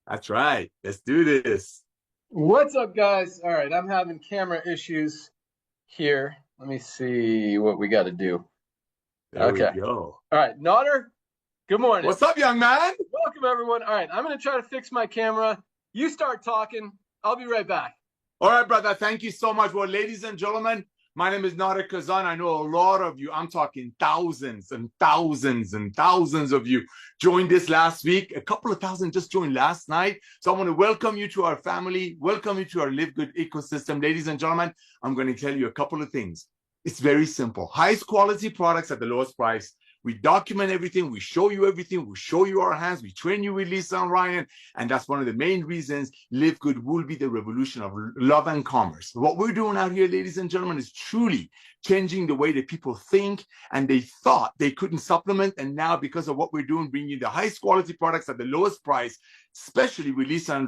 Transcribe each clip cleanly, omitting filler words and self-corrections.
That's right. Let's do this. What's up, guys? All right, I'm having camera issues here. Let me see what we got to do. There we Okay. go. All right, Nodder, good morning. What's up, young man? Welcome, everyone. All right, I'm going to try to fix my camera. You start talking. I'll be right back. All right, brother. Thank you so much. Well, ladies and gentlemen, my name is Nader Kazan. I know a lot of you, I'm talking thousands and thousands and thousands of you joined this last week. A couple of thousand just joined last night. So I want to welcome you to our family, welcome you to our LiveGood ecosystem. Ladies and gentlemen, I'm going to tell you a couple of things. It's very simple. Highest quality products at the lowest price. We document everything. We show you everything. We show you our hands. We train you with Lisa and Ryan. And that's one of the main reasons LiveGood will be the revolution of love and commerce. What we're doing out here, ladies and gentlemen, is truly changing the way that people think. And they thought they couldn't supplement. And now, because of what we're doing, bringing you the highest quality products at the lowest price, especially with Lisa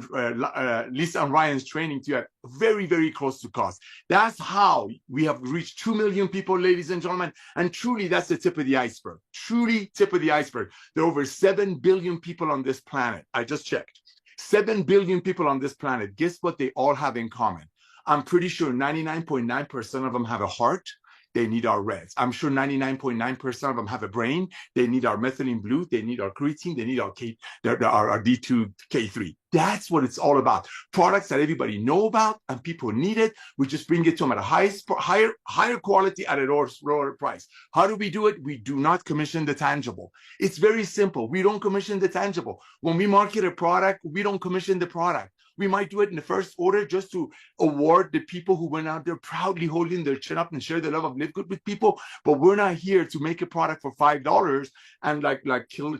and Ryan's training to you at very, very close to cost. That's how we have reached 2 million people, ladies and gentlemen. And truly, that's the tip of the iceberg. Truly, tip of the iceberg. There are over 7 billion people on this planet. I just checked. 7 billion people on this planet. Guess what they all have in common? I'm pretty sure 99.9% of them have a heart. They need our reds. I'm sure 99.9% of them have a brain. They need our methylene blue. They need our creatine. They need our D2, K3. That's what it's all about. Products that everybody know about and people need it. We just bring it to them at a higher quality at a lower price. How do we do it? We do not commission the tangible. It's very simple. We don't commission the tangible. When we market a product, we don't commission the product. We might do it in the first order just to award the people who went out there proudly holding their chin up and share the love of LiveGood with people. But we're not here to make a product for $5 and like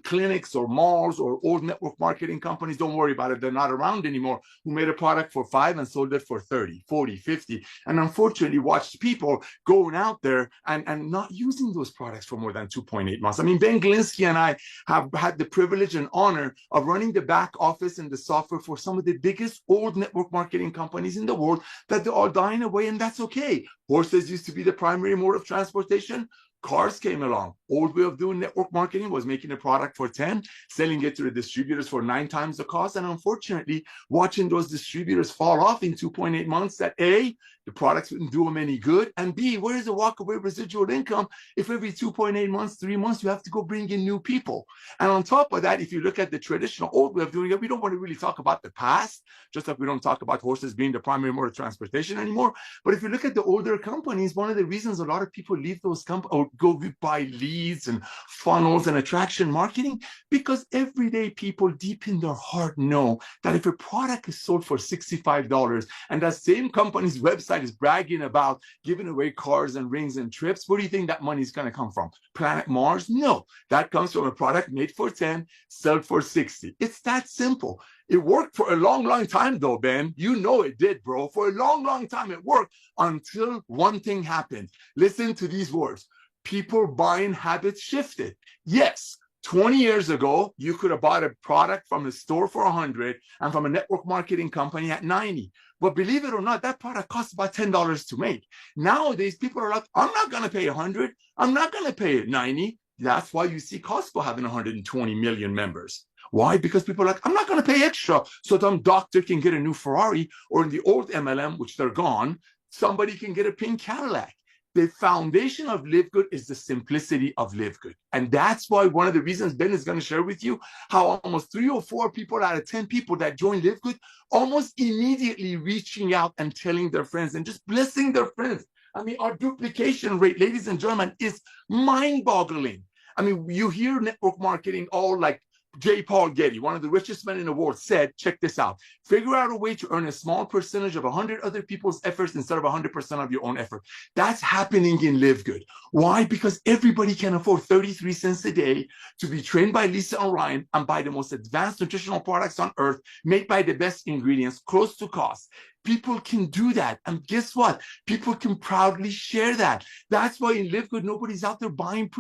clinics or malls or old network marketing companies. Don't worry about it. They're not around anymore, who made a product for $5 and sold it for 30, 40, 50. And unfortunately watched people going out there and not using those products for more than 2.8 months. I mean, Ben Glinsky and I have had the privilege and honor of running the back office and the software for some of the biggest old network marketing companies in the world that they're all dying away, and that's okay. Horses used to be the primary mode of transportation. Cars came along. Old way of doing network marketing was making a product for 10, selling it to the distributors for 9 times the cost. And unfortunately, watching those distributors fall off in 2.8 months, that A, the products wouldn't do them any good. And B, where is the walkaway residual income if every 2.8 months, 3 months, you have to go bring in new people? And on top of that, if you look at the traditional old way of doing it, we don't want to really talk about the past, just like we don't talk about horses being the primary mode of transportation anymore. But if you look at the older companies, one of the reasons a lot of people leave those companies or go buy leads and funnels and attraction marketing, because everyday people deep in their heart know that if a product is sold for $65 and that same company's website is bragging about giving away cars and rings and trips, where do you think that money is going to come from? Planet Mars? No, that comes from a product made for 10, sold for 60. It's that simple. It worked for a long, long time, though, Ben. You know it did, bro. For a long, long time, it worked until one thing happened. Listen to these words. People buying habits shifted. Yes, 20 years ago, you could have bought a product from a store for 100 and from a network marketing company at 90. But believe it or not, that product costs about $10 to make. Nowadays, people are like, I'm not going to pay 100. I'm not going to pay 90. That's why you see Costco having 120 million members. Why? Because people are like, I'm not going to pay extra so some doctor can get a new Ferrari, or in the old MLM, which they're gone, somebody can get a pink Cadillac. The foundation of LiveGood is the simplicity of LiveGood. And that's why one of the reasons Ben is going to share with you how almost 3 or 4 people out of 10 people that join LiveGood almost immediately reaching out and telling their friends and just blessing their friends. I mean, our duplication rate, ladies and gentlemen, is mind-boggling. I mean, you hear network marketing all like J. Paul Getty, one of the richest men in the world, said, check this out, figure out a way to earn a small percentage of 100 other people's efforts instead of 100% of your own effort. That's happening in LiveGood. Why? Because everybody can afford 33 cents a day to be trained by Lisa and Ryan and buy the most advanced nutritional products on earth, made by the best ingredients, close to cost. People can do that. And guess what? People can proudly share that. That's why in LiveGood, nobody's out there buying,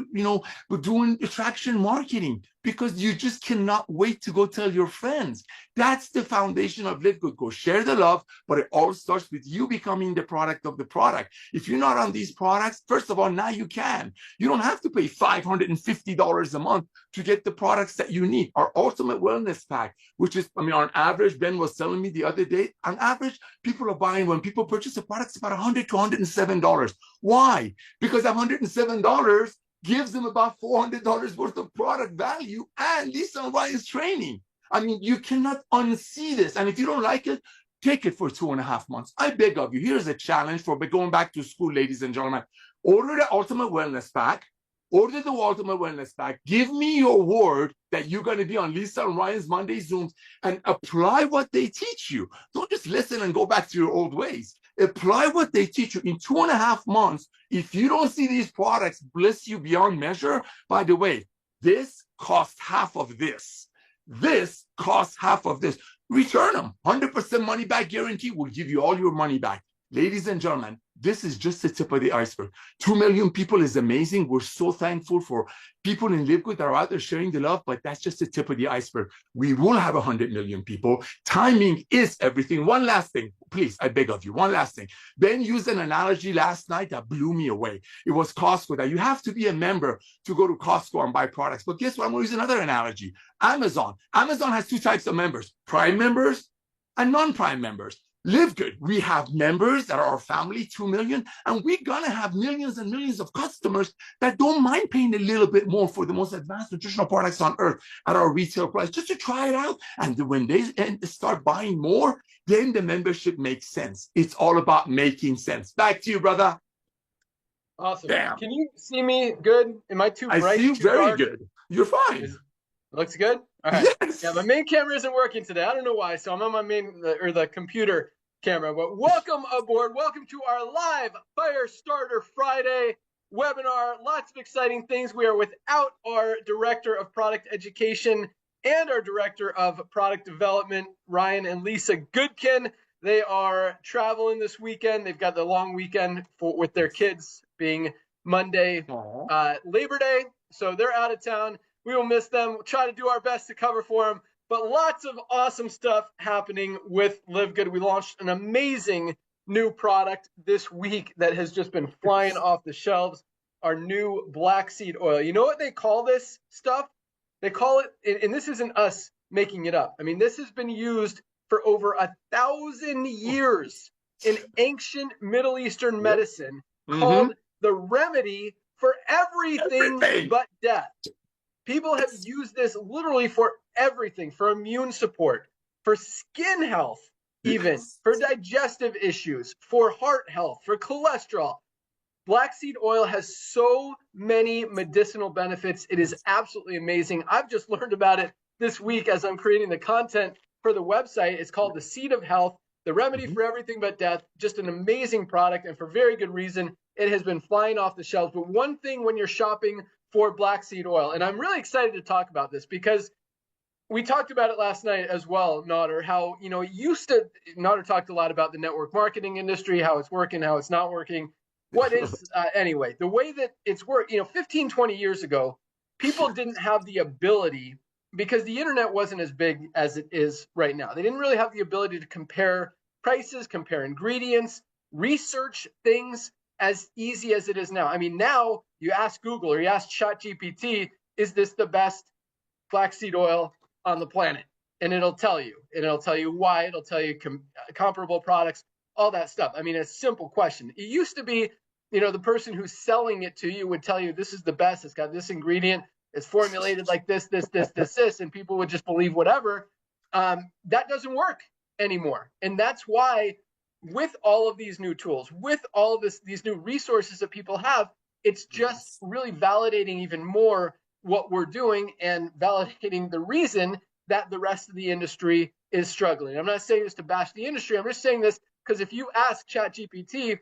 doing attraction marketing, because you just cannot wait to go tell your friends. That's the foundation of LiveGood. Go share the love, but it all starts with you becoming the product of the product. If you're not on these products, first of all, now you can. You don't have to pay $550 a month to get the products that you need. Our Ultimate Wellness Pack, which is, on average, Ben was telling me the other day, on average, people are buying, when people purchase a product, it's about $100 to $107. Why? Because that $107 gives them about $400 worth of product value and Lisa and Ryan's training. You cannot unsee this. And if you don't like it, take it for 2.5 months. I beg of you. Here's a challenge for going back to school, ladies and gentlemen. Order the Ultimate Wellness Pack. Order the Ultimate Wellness Pack. Give me your word that you're going to be on Lisa and Ryan's Monday Zooms and apply what they teach you. Don't just listen and go back to your old ways. Apply what they teach you. In 2.5 months, if you don't see these products bless you beyond measure, by the way, this costs half of this. This costs half of this. Return them. 100% money back guarantee will give you all your money back. Ladies and gentlemen, this is just the tip of the iceberg. 2 million people is amazing. We're so thankful for people in LiveGood that are out there sharing the love, but that's just the tip of the iceberg. We will have 100 million people. Timing is everything. One last thing, please, I beg of you, one last thing. Ben used an analogy last night that blew me away. It was Costco, that you have to be a member to go to Costco and buy products. But guess what? I'm going to use another analogy. Amazon. Amazon has 2 types of members, Prime members and non-Prime members. LiveGood, we have members that are our family, 2 million, and we're gonna have millions and millions of customers that don't mind paying a little bit more for the most advanced nutritional products on earth at our retail price, just to try it out. And when they start buying more, then the membership makes sense. It's all about making sense. Back to you, brother. Awesome. Damn. Can you see me good? Am I too bright? I see you very dark? good. You're fine. Looks good? All right. Yes. Yeah, my main camera isn't working today. I don't know why. So I'm on my the computer camera. But welcome aboard. Welcome to our live Firestarter Friday webinar. Lots of exciting things. We are without our Director of Product Education and our Director of Product Development, Ryan and Lisa Goodkin. They are traveling this weekend. They've got the long weekend with their kids, being Monday, Labor Day. So they're out of town. We will miss them. We'll try to do our best to cover for them. But lots of awesome stuff happening with LiveGood. We launched an amazing new product this week that has just been flying off the shelves. Our new black seed oil. You know what they call this stuff? They call it, and this isn't us making it up. I mean, this has been used for over 1,000 years in ancient Middle Eastern medicine, called the remedy for everything but death. People have used this literally for everything, for immune support, for skin health, even for digestive issues, for heart health, for cholesterol. Black seed oil has so many medicinal benefits. It is absolutely amazing. I've just learned about it this week as I'm creating the content for the website. It's called the Seed of Health, the remedy for everything but death. Just an amazing product, and for very good reason. It has been flying off the shelves. But one thing when you're shopping for black seed oil, and I'm really excited to talk about this because we talked about it last night as well, Nader, how, Nader talked a lot about the network marketing industry, how it's working, how it's not working. What is, anyway, the way that it's worked, 15, 20 years ago, people didn't have the ability, because the internet wasn't as big as it is right now. They didn't really have the ability to compare prices, compare ingredients, research things as easy as it is now. I mean, now you ask Google or you ask ChatGPT, is this the best flaxseed oil on the planet? And it'll tell you. And it'll tell you why. It'll tell you comparable products, all that stuff. I mean, it's a simple question. It used to be, the person who's selling it to you would tell you this is the best. It's got this ingredient. It's formulated like this, and people would just believe whatever. That doesn't work anymore. And that's why, with all of these new tools, with all of these new resources that people have, it's just really validating even more what we're doing and validating the reason that the rest of the industry is struggling. I'm not saying this to bash the industry. I'm just saying this because if you ask ChatGPT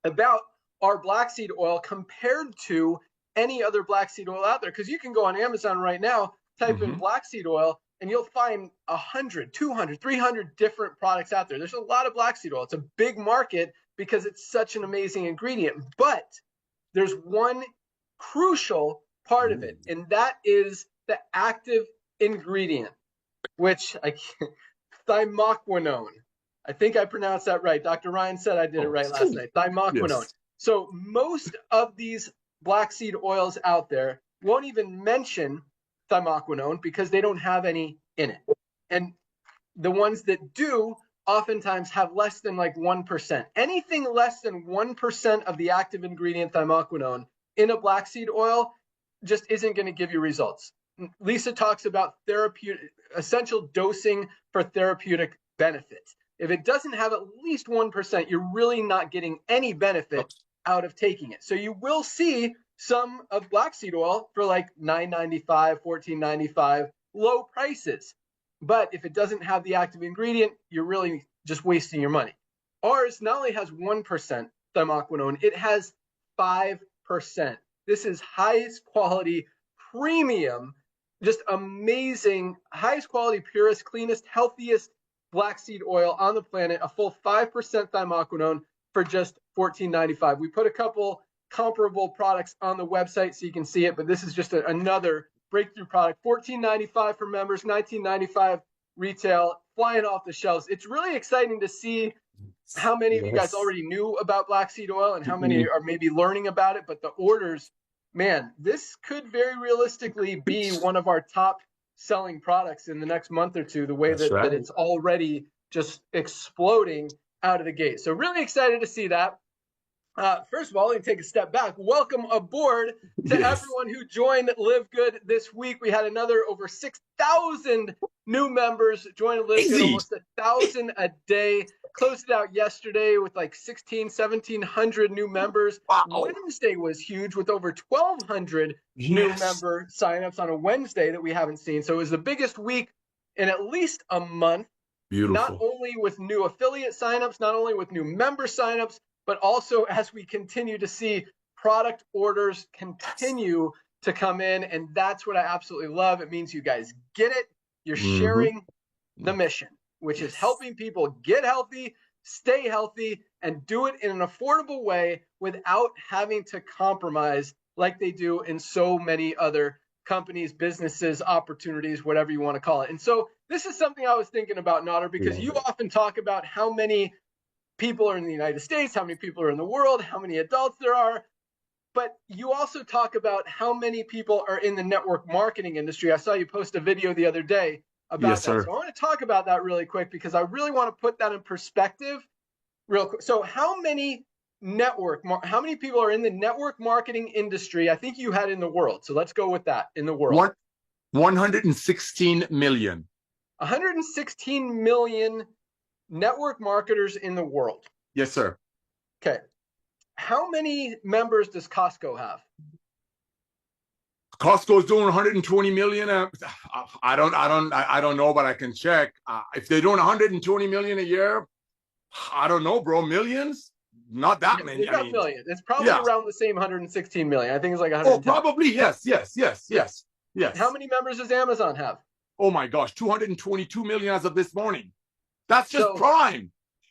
about our black seed oil compared to any other black seed oil out there, because you can go on Amazon right now, type in black seed oil, and you'll find 100, 200, 300 different products out there. There's a lot of black seed oil. It's a big market because it's such an amazing ingredient. But there's one crucial part of it, and that is the active ingredient, which thymoquinone. I think I pronounced that right. Dr. Ryan said I did it right last night. Thymoquinone. Yes. So most of these black seed oils out there won't even mention thymoquinone because they don't have any in it. And the ones that do oftentimes have less than like 1%. Anything less than 1% of the active ingredient thymoquinone in a black seed oil just isn't going to give you results. Lisa talks about essential dosing for therapeutic benefits. If it doesn't have at least 1%, you're really not getting any benefit out of taking it. So you will see some of black seed oil for like $9.95, $14.95, low prices. But if it doesn't have the active ingredient, you're really just wasting your money. Ours not only has 1% thymoquinone, it has 5%. This is highest quality, premium, just amazing, highest quality, purest, cleanest, healthiest black seed oil on the planet, a full 5% thymoquinone for just $14.95. We put a couple comparable products on the website so you can see it, but this is just another breakthrough product. $14.95 for members, $19.95 retail, flying off the shelves. It's really exciting to see how many of you guys already knew about black seed oil and how many are maybe learning about it, but the orders, man, this could very realistically be one of our top selling products in the next month or two, the way that it's already just exploding out of the gate. So really excited to see that. First of all, let me take a step back. Welcome aboard to everyone who joined LiveGood this week. We had another over 6,000 new members join LiveGood, almost 1,000 a day. Closed it out yesterday with like 1,700 new members. Wow. Wednesday was huge with over 1,200 new member signups on a Wednesday that we haven't seen. So it was the biggest week in at least a month. Beautiful. Not only with new affiliate signups, not only with new member signups, but also as we continue to see product orders continue to come in. And that's what I absolutely love. It means you guys get it. You're sharing the mission, which is helping people get healthy, stay healthy, and do it in an affordable way without having to compromise like they do in so many other companies, businesses, opportunities, whatever you want to call it. And so this is something I was thinking about, Nader, because you often talk about how many people are in the United States, how many people are in the world, how many adults there are. But you also talk about how many people are in the network marketing industry. I saw you post a video the other day about that. Sir. So I want to talk about that really quick because I really want to put that in perspective real quick. So how many people are in the network marketing industry? I think you had in the world. So let's go with that in the world. 116 million. 116 million network marketers in the world. Yes, sir. Okay. How many members does Costco have? Costco's doing 120 million. I don't know, but I can check. If they're doing 120 million a year, I don't know, bro. Millions? Not that many. It's not millions. It's probably around the same 116 million. I think it's like 110. Oh, probably yes. How many members does Amazon have? Oh my gosh, 222 million as of this morning. That's just Prime.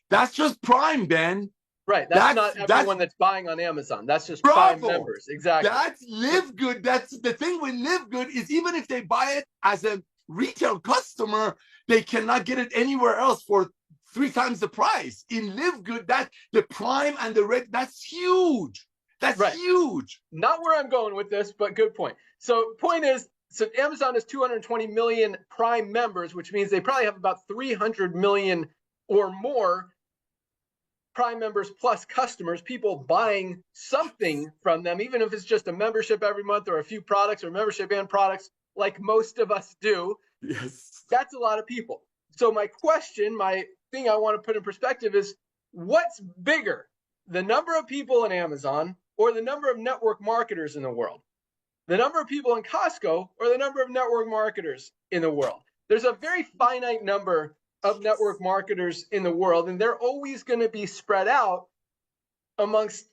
That's just Prime, Ben. Right. That's not everyone that's buying on Amazon. That's just Prime members. Exactly. That's LiveGood. That's the thing with LiveGood is even if they buy it as a retail customer, they cannot get it anywhere else for 3 times the price. In LiveGood, that the Prime and the Red, that's huge. That's huge. Not where I'm going with this, but good point. So point is, so Amazon has 220 million Prime members, which means they probably have about 300 million or more Prime members plus customers, people buying something from them, even if it's just a membership every month or a few products or membership and products like most of us do. Yes. That's a lot of people. So my thing I want to put in perspective is what's bigger, the number of people in Amazon or the number of network marketers in the world? The number of people in Costco or the number of network marketers in the world? There's a very finite number of network marketers in the world, and they're always going to be spread out amongst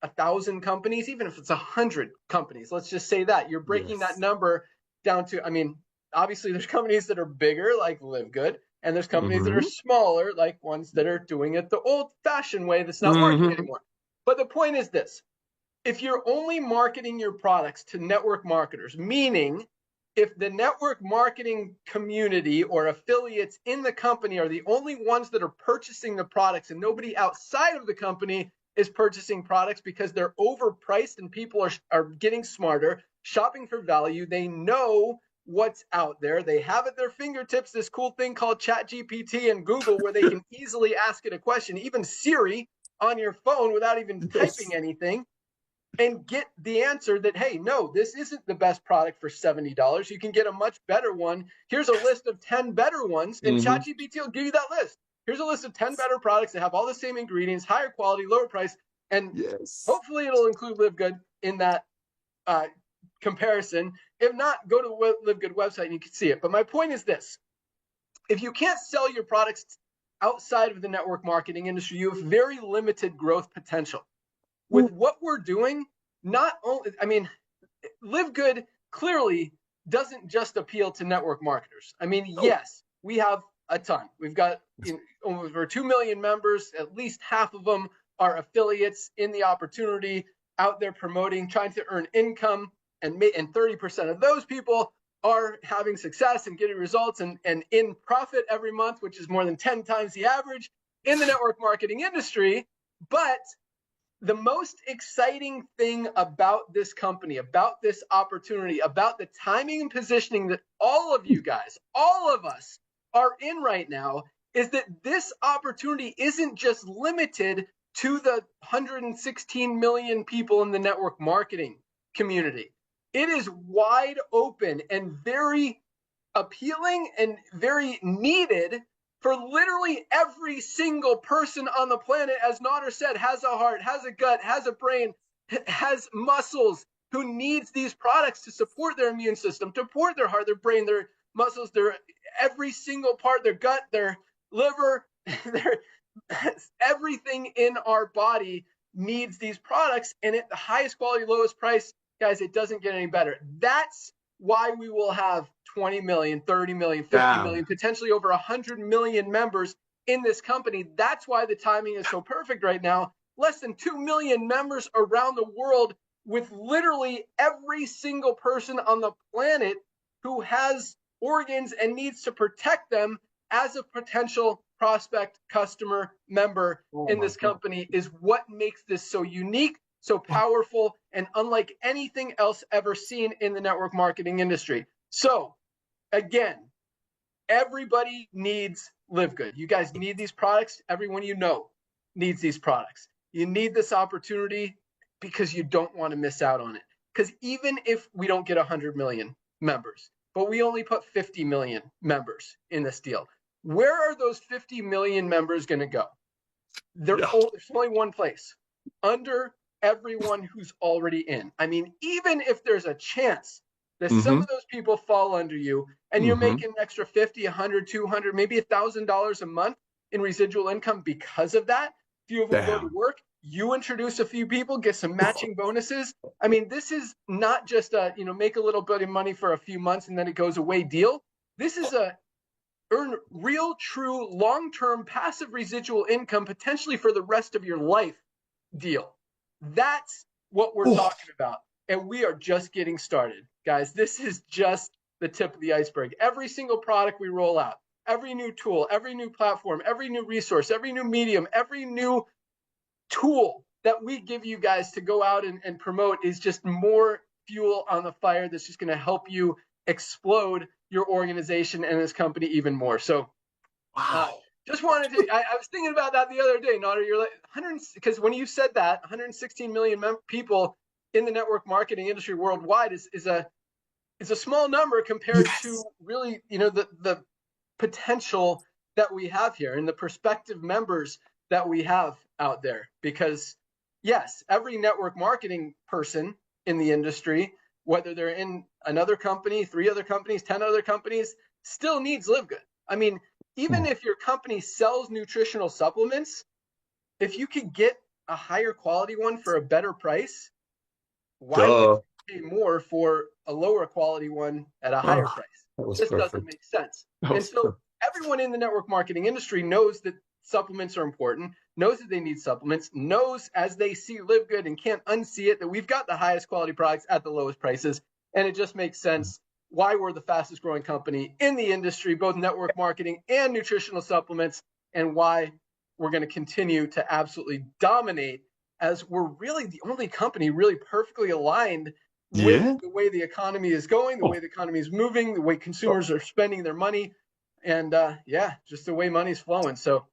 1,000 companies, even if it's 100 companies. Let's just say that you're breaking that number down to, obviously there's companies that are bigger like LiveGood, and there's companies that are Mm-hmm. smaller like ones that are doing it the old-fashioned way that's not working Mm-hmm. anymore. But the point is this: if you're only marketing your products to network marketers, meaning if the network marketing community or affiliates in the company are the only ones that are purchasing the products and nobody outside of the company is purchasing products because they're overpriced and people are getting smarter, shopping for value, they know what's out there, they have at their fingertips this cool thing called ChatGPT and Google where they can easily ask it a question, even Siri on your phone without even typing anything, and get the answer that, hey, no, this isn't the best product for $70. You can get a much better one. Here's a list of 10 better ones, and Mm-hmm. ChatGPT will give you that list. Here's a list of 10 better products that have all the same ingredients, higher quality, lower price, and Yes. hopefully it'll include LiveGood in that comparison. If not, go to the LiveGood website and you can see it. But my point is this: if you can't sell your products outside of the network marketing industry, you have very limited growth potential. With what we're doing, not only, I mean, LiveGood clearly doesn't just appeal to network marketers. I mean, yes, we have a ton. We've got over 2 million members. At least half of them are affiliates in the opportunity, out there promoting, trying to earn income. And 30% of those people are having success and getting results and in profit every month, which is more than 10 times the average in the network marketing industry. But the most exciting thing about this company, about this opportunity, about the timing and positioning that all of you guys, all of us are in right now is that this opportunity isn't just limited to the 116 million people in the network marketing community. It is wide open and very appealing and very needed for literally every single person on the planet, as Nader said, has a heart, has a gut, has a brain, has muscles, who needs these products to support their immune system, to support their heart, their brain, their muscles, their every single part, their gut, their liver, their everything in our body needs these products, and at the highest quality, lowest price, guys, it doesn't get any better. That's why we will have 20 million, 30 million, 50 million, potentially over 100 million members in this company. That's why the timing is so perfect right now. Less than 2 million members around the world, with literally every single person on the planet who has organs and needs to protect them as a potential prospect, customer, member in this company is what makes this so unique, so powerful, and unlike anything else ever seen in the network marketing industry. So again, everybody needs LiveGood. You guys need these products. Everyone you know needs these products. You need this opportunity because you don't want to miss out on it. Because even if we don't get 100 million members, but we only put 50 million members in this deal, where are those 50 million members going to go? There's only one place: under everyone who's already in. I mean, even if there's a chance that some of those people fall under you and you're making an extra 50, 100, 200, maybe $1,000 a month in residual income because of that, a few of them go to work, you introduce a few people, get some matching bonuses. I mean, this is not just a, make a little bit of money for a few months and then it goes away deal. This is a earn real, true, long-term passive residual income potentially for the rest of your life deal. That's what we're talking about. And we are just getting started, guys. This is just the tip of the iceberg. Every single product we roll out, every new tool, every new platform, every new resource, every new medium, every new tool that we give you guys to go out and promote is just more fuel on the fire that's just going to help you explode your organization and this company even more. So just wanted to, I was thinking about that the other day, Nader. You're like 100, because when you said that 116 million people in the network marketing industry worldwide is a small number compared to really, the potential that we have here and the prospective members that we have out there. Because yes, every network marketing person in the industry, whether they're in another company, 3 other companies, 10 other companies, still needs LiveGood. I mean, even if your company sells nutritional supplements, if you could get a higher quality one for a better price, why would you pay more for a lower quality one at a higher price? That was just doesn't perfect. make sense. That And was so perfect. everyone in the network marketing industry knows that supplements are important, knows that they need supplements, knows as they see LiveGood and can't unsee it that we've got the highest quality products at the lowest prices. And it just makes sense why we're the fastest growing company in the industry, both network marketing and nutritional supplements, and why we're going to continue to absolutely dominate, as we're really the only company really perfectly aligned with Yeah. the way the economy is going, the way the economy is moving, the way consumers are spending their money, and yeah, just the way money's flowing. So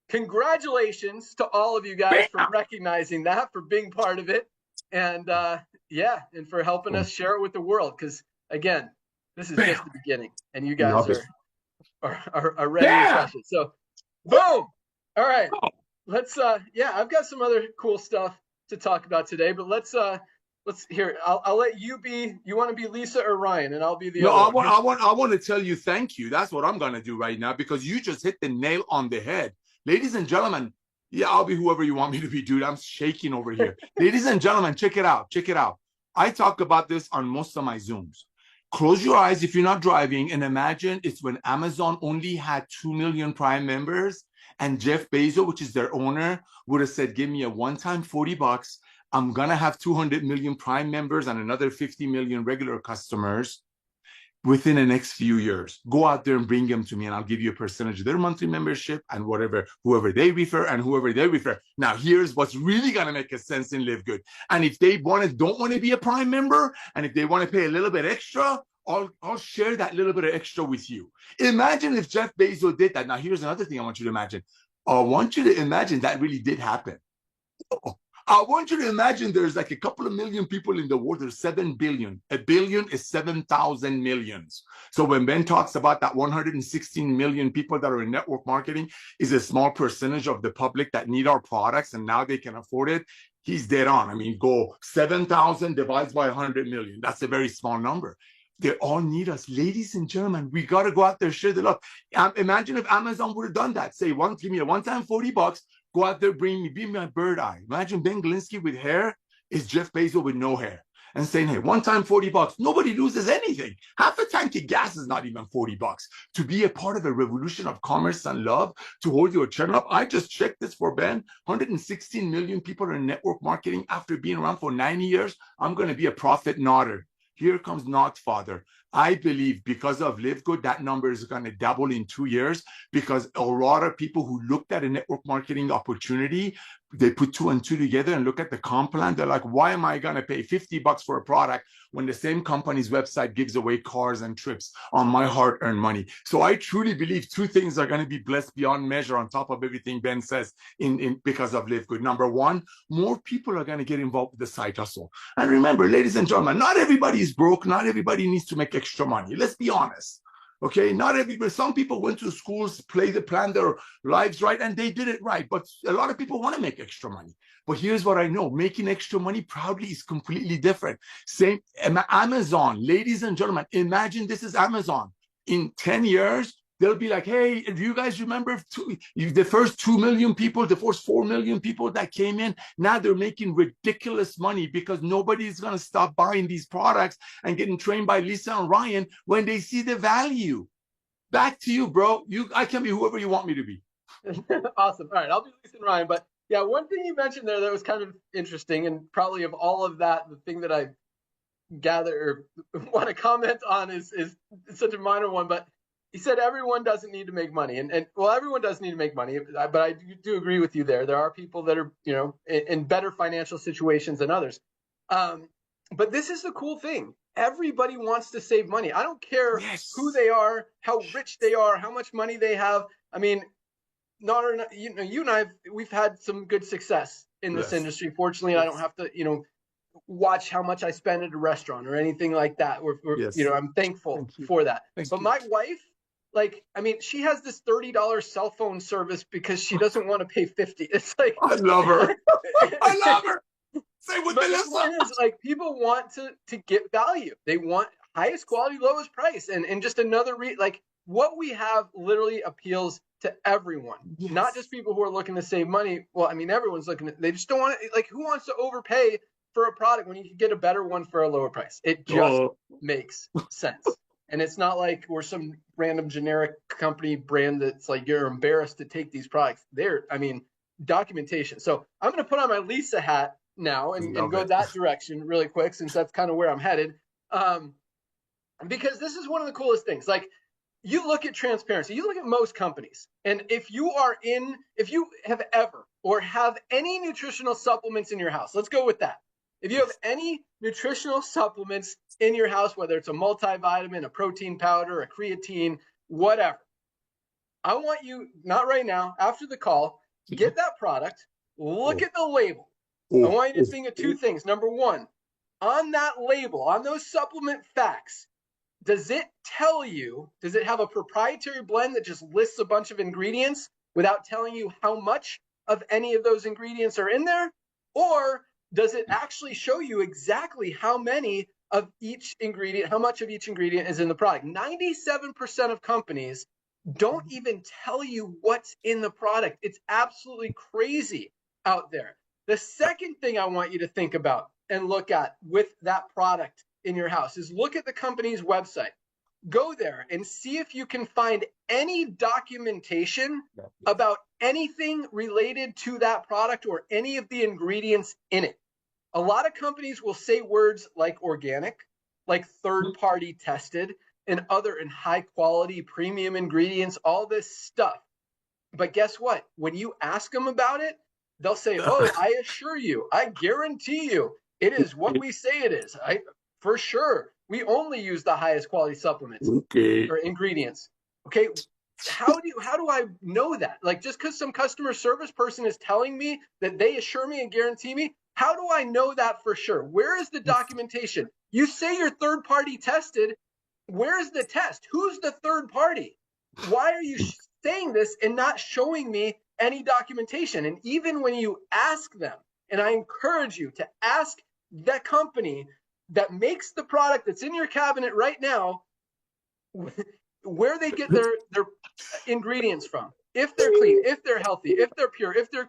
congratulations to all of you guys for recognizing that, for being part of it, and yeah, and for helping us share it with the world. Because again, this is just the beginning, and you guys Love it. are ready to crush it. So, boom! All right, let's yeah, I've got some other cool stuff to talk about today, but let's here. I'll let you be. You want to be Lisa or Ryan, and I'll be the No, other one. I want to tell you thank you. That's what I'm gonna do right now because you just hit the nail on the head, ladies and gentlemen. Yeah, I'll be whoever you want me to be, dude. I'm shaking over here, ladies and gentlemen. Check it out. Check it out. I talk about this on most of my Zooms. Close your eyes if you're not driving and imagine it's when Amazon only had 2 million Prime members and Jeff Bezos, which is their owner, would have said, give me a one-time $40. I'm going to have 200 million Prime members and another 50 million regular customers within the next few years. Go out there and bring them to me and I'll give you a percentage of their monthly membership and whatever, whoever they refer and whoever they refer. Now, here's what's really going to make a sense in LiveGood. And if they don't want to be a Prime member, and if they want to pay a little bit extra, I'll share that little bit of extra with you. Imagine if Jeff Bezos did that. Now, here's another thing I want you to imagine. I want you to imagine that really did happen. I want you to imagine there's like a couple of million people in the world. There's 7 billion. A billion is 7,000 millions. So when Ben talks about that 116 million people that are in network marketing is a small percentage of the public that need our products and now they can afford it, he's dead on. I mean, go 7,000 divides by 100 million. That's a very small number. They all need us. Ladies and gentlemen, we got to go out there, share the love. Imagine if Amazon would have done that. Say, give me a one-time $40. Go out there, be my bird eye. Imagine Ben Glinsky with hair is Jeff Bezos with no hair. And saying, hey, one time $40. Nobody loses anything. Half a tank of gas is not even $40. To be a part of a revolution of commerce and love, to hold your channel up. I just checked this for Ben. 116 million people are in network marketing after being around for 90 years. I'm going to be a profit nodder. Here comes Not Father. I believe because of LiveGood, that number is going to double in 2 years because a lot of people who looked at a network marketing opportunity, they put 2 and 2 together and look at the comp plan. They're like, why am I going to pay $50 for a product when the same company's website gives away cars and trips on my hard-earned money? So I truly believe 2 things are going to be blessed beyond measure on top of everything Ben says because of LiveGood. Number 1, more people are going to get involved with the side hustle. And remember, ladies and gentlemen, not everybody is broke. Not everybody needs to make extra money. Let's be honest. Okay, not everybody. Some people went to schools, plan their lives right, and they did it right. But a lot of people want to make extra money. But here's what I know: making extra money proudly is completely different. Same Amazon, ladies and gentlemen. Imagine this is Amazon. In 10 years, they'll be like, hey, do you guys remember the first 2 million people, the first 4 million people that came in? Now they're making ridiculous money because nobody's going to stop buying these products and getting trained by Lisa and Ryan when they see the value. Back to you, bro. I can be whoever you want me to be. Awesome. All right, I'll be Lisa and Ryan. But yeah, one thing you mentioned there that was kind of interesting, and probably of all of that, the thing that I gather or want to comment on is such a minor one, but he said everyone doesn't need to make money, and well, everyone does need to make money, but I do agree with you there. There are people that are, you know, in better financial situations than others. But this is the cool thing. Everybody wants to save money. I don't care who they are, how rich they are, how much money they have. I mean, you and I, we've had some good success in this industry. Fortunately, I don't have to, you know, watch how much I spend at a restaurant or anything like that. You know, I'm thankful for that. But my wife, like, I mean, she has this $30 cell phone service because she doesn't want to pay $50. It's like, I love her. I love her. Say with Melissa. The point is, like, people want to get value. They want highest quality, lowest price, and just another like what we have literally appeals to everyone, not just people who are looking to save money. Well, I mean, everyone's looking they just don't want to, like, who wants to overpay for a product when you can get a better one for a lower price? It just makes sense. And it's not like we're some random generic company brand that's like you're embarrassed to take these products. Documentation. So I'm going to put on my Lisa hat now and go that direction really quick, since that's kind of where I'm headed. Because this is one of the coolest things. Like, you look at transparency, you look at most companies, and if you have ever or have any nutritional supplements in your house, let's go with that. If you have any nutritional supplements in your house, whether it's a multivitamin, a protein powder, a creatine, whatever, I want you, not right now, after the call, get that product, look at the label. I want you to think of two things. Number one, on that label, on those supplement facts, does it have a proprietary blend that just lists a bunch of ingredients without telling you how much of any of those ingredients are in there? Or does it actually show you exactly how much of each ingredient is in the product? 97% of companies don't even tell you what's in the product. It's absolutely crazy out there. The second thing I want you to think about and look at with that product in your house is look at the company's website. Go there and see if you can find any documentation about anything related to that product or any of the ingredients in it. A lot of companies will say words like organic, like third-party tested, and high quality premium ingredients, all this stuff. But guess what? When you ask them about it, they'll say, oh, I assure you, I guarantee you, it is what we say it is. For sure. We only use the highest quality supplements or ingredients. Okay. How do I know that? Like, just because some customer service person is telling me that they assure me and guarantee me, how do I know that for sure? Where is the documentation? You say you're third party tested. Where's the test? Who's the third party? Why are you saying this and not showing me any documentation? And even when you ask them, and I encourage you to ask that company that makes the product that's in your cabinet right now, where they get their ingredients from, if they're clean, if they're healthy, if they're pure, if they're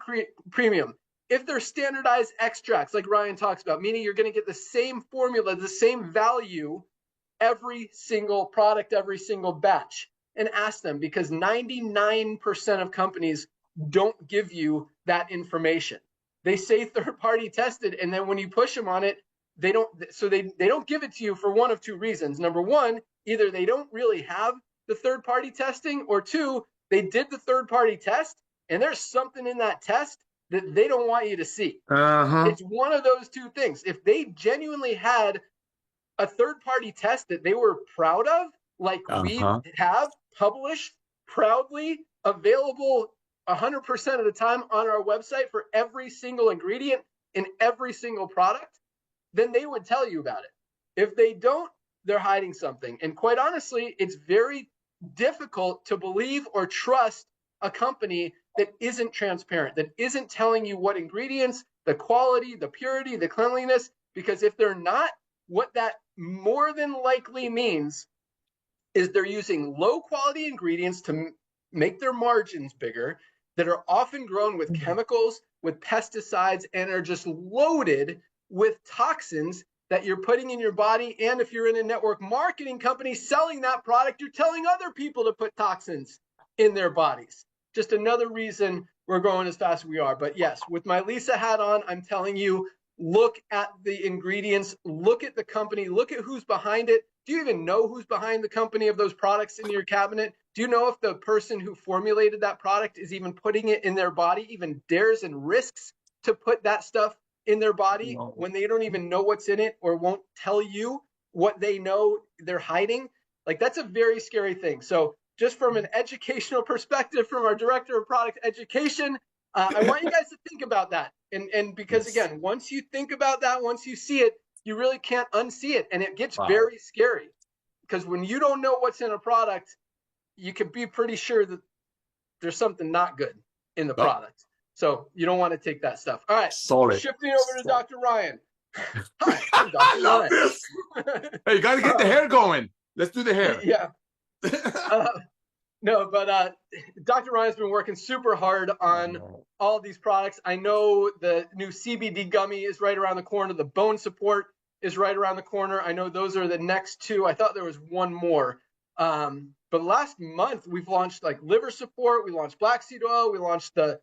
premium, if they're standardized extracts like Ryan talks about, meaning you're going to get the same formula, the same value, every single product, every single batch, and ask them, because 99% of companies don't give you that information. They say third-party tested, and then when you push them on it, they don't give it to you for one of two reasons. Number one, either they don't really have the third-party testing, or two, they did the third-party test, and there's something in that test that they don't want you to see. It's one of those two things. If they genuinely had a third-party test that they were proud of, like we have published, proudly available 100% of the time on our website for every single ingredient in every single product, then they would tell you about it. If they don't, they're hiding something. And quite honestly, it's very difficult to believe or trust a company that isn't transparent, that isn't telling you what ingredients, the quality, the purity, the cleanliness, because if they're not, what that more than likely means is they're using low quality ingredients to make their margins bigger, that are often grown with chemicals, with pesticides, and are just loaded with toxins that you're putting in your body. And if you're in a network marketing company selling that product, you're telling other people to put toxins in their bodies. Just another reason we're growing as fast as we are. But yes, with my Lisa hat on, I'm telling you, look at the ingredients, look at the company, look at who's behind it. Do you even know who's behind the company of those products in your cabinet? Do you know if the person who formulated that product is even putting it in their body, even dares and risks to put that stuff in their body when they don't even know what's in it or won't tell you what they know they're hiding? Like, that's a very scary thing. So just from an educational perspective, from our director of product education, I want you guys to think about that. And because again, once you think about that, once you see it, you really can't unsee it. And it gets very scary, because when you don't know what's in a product, you can be pretty sure that there's something not good in the product. So you don't want to take that stuff. All right. Solid. Shifting over to Dr. Ryan. Hi, I'm Dr. I love Ryan. this. Hey, you got to get the hair going. Let's do the hair. Yeah. No, but Dr. Ryan's been working super hard on all these products. I know the new CBD gummy is right around the corner. The bone support is right around the corner. I know those are the next two. I thought there was one more. But last month we've launched like liver support. We launched black seed oil. We launched the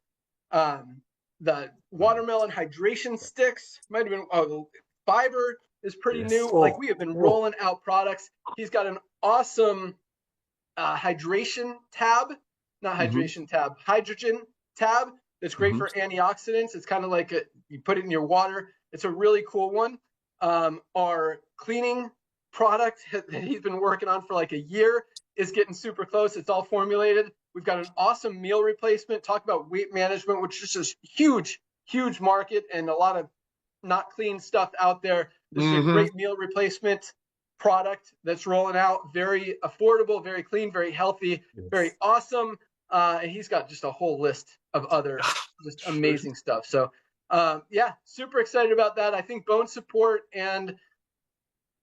watermelon hydration sticks. Might have been the fiber is pretty new. Like we have been rolling out products. He's got an awesome hydration tab, not hydration tab, hydrogen tab. That's great for antioxidants. It's kind of like you put it in your water. It's a really cool one. Our cleaning product that he's been working on for like a year is getting super close. It's all formulated. We've got an awesome meal replacement. Talk about weight management, which is a huge, huge market and a lot of not clean stuff out there. This is a great meal replacement product that's rolling out. Very affordable, very clean, very healthy, very awesome. And he's got just a whole list of other just amazing stuff. So yeah, super excited about that. I think bone support and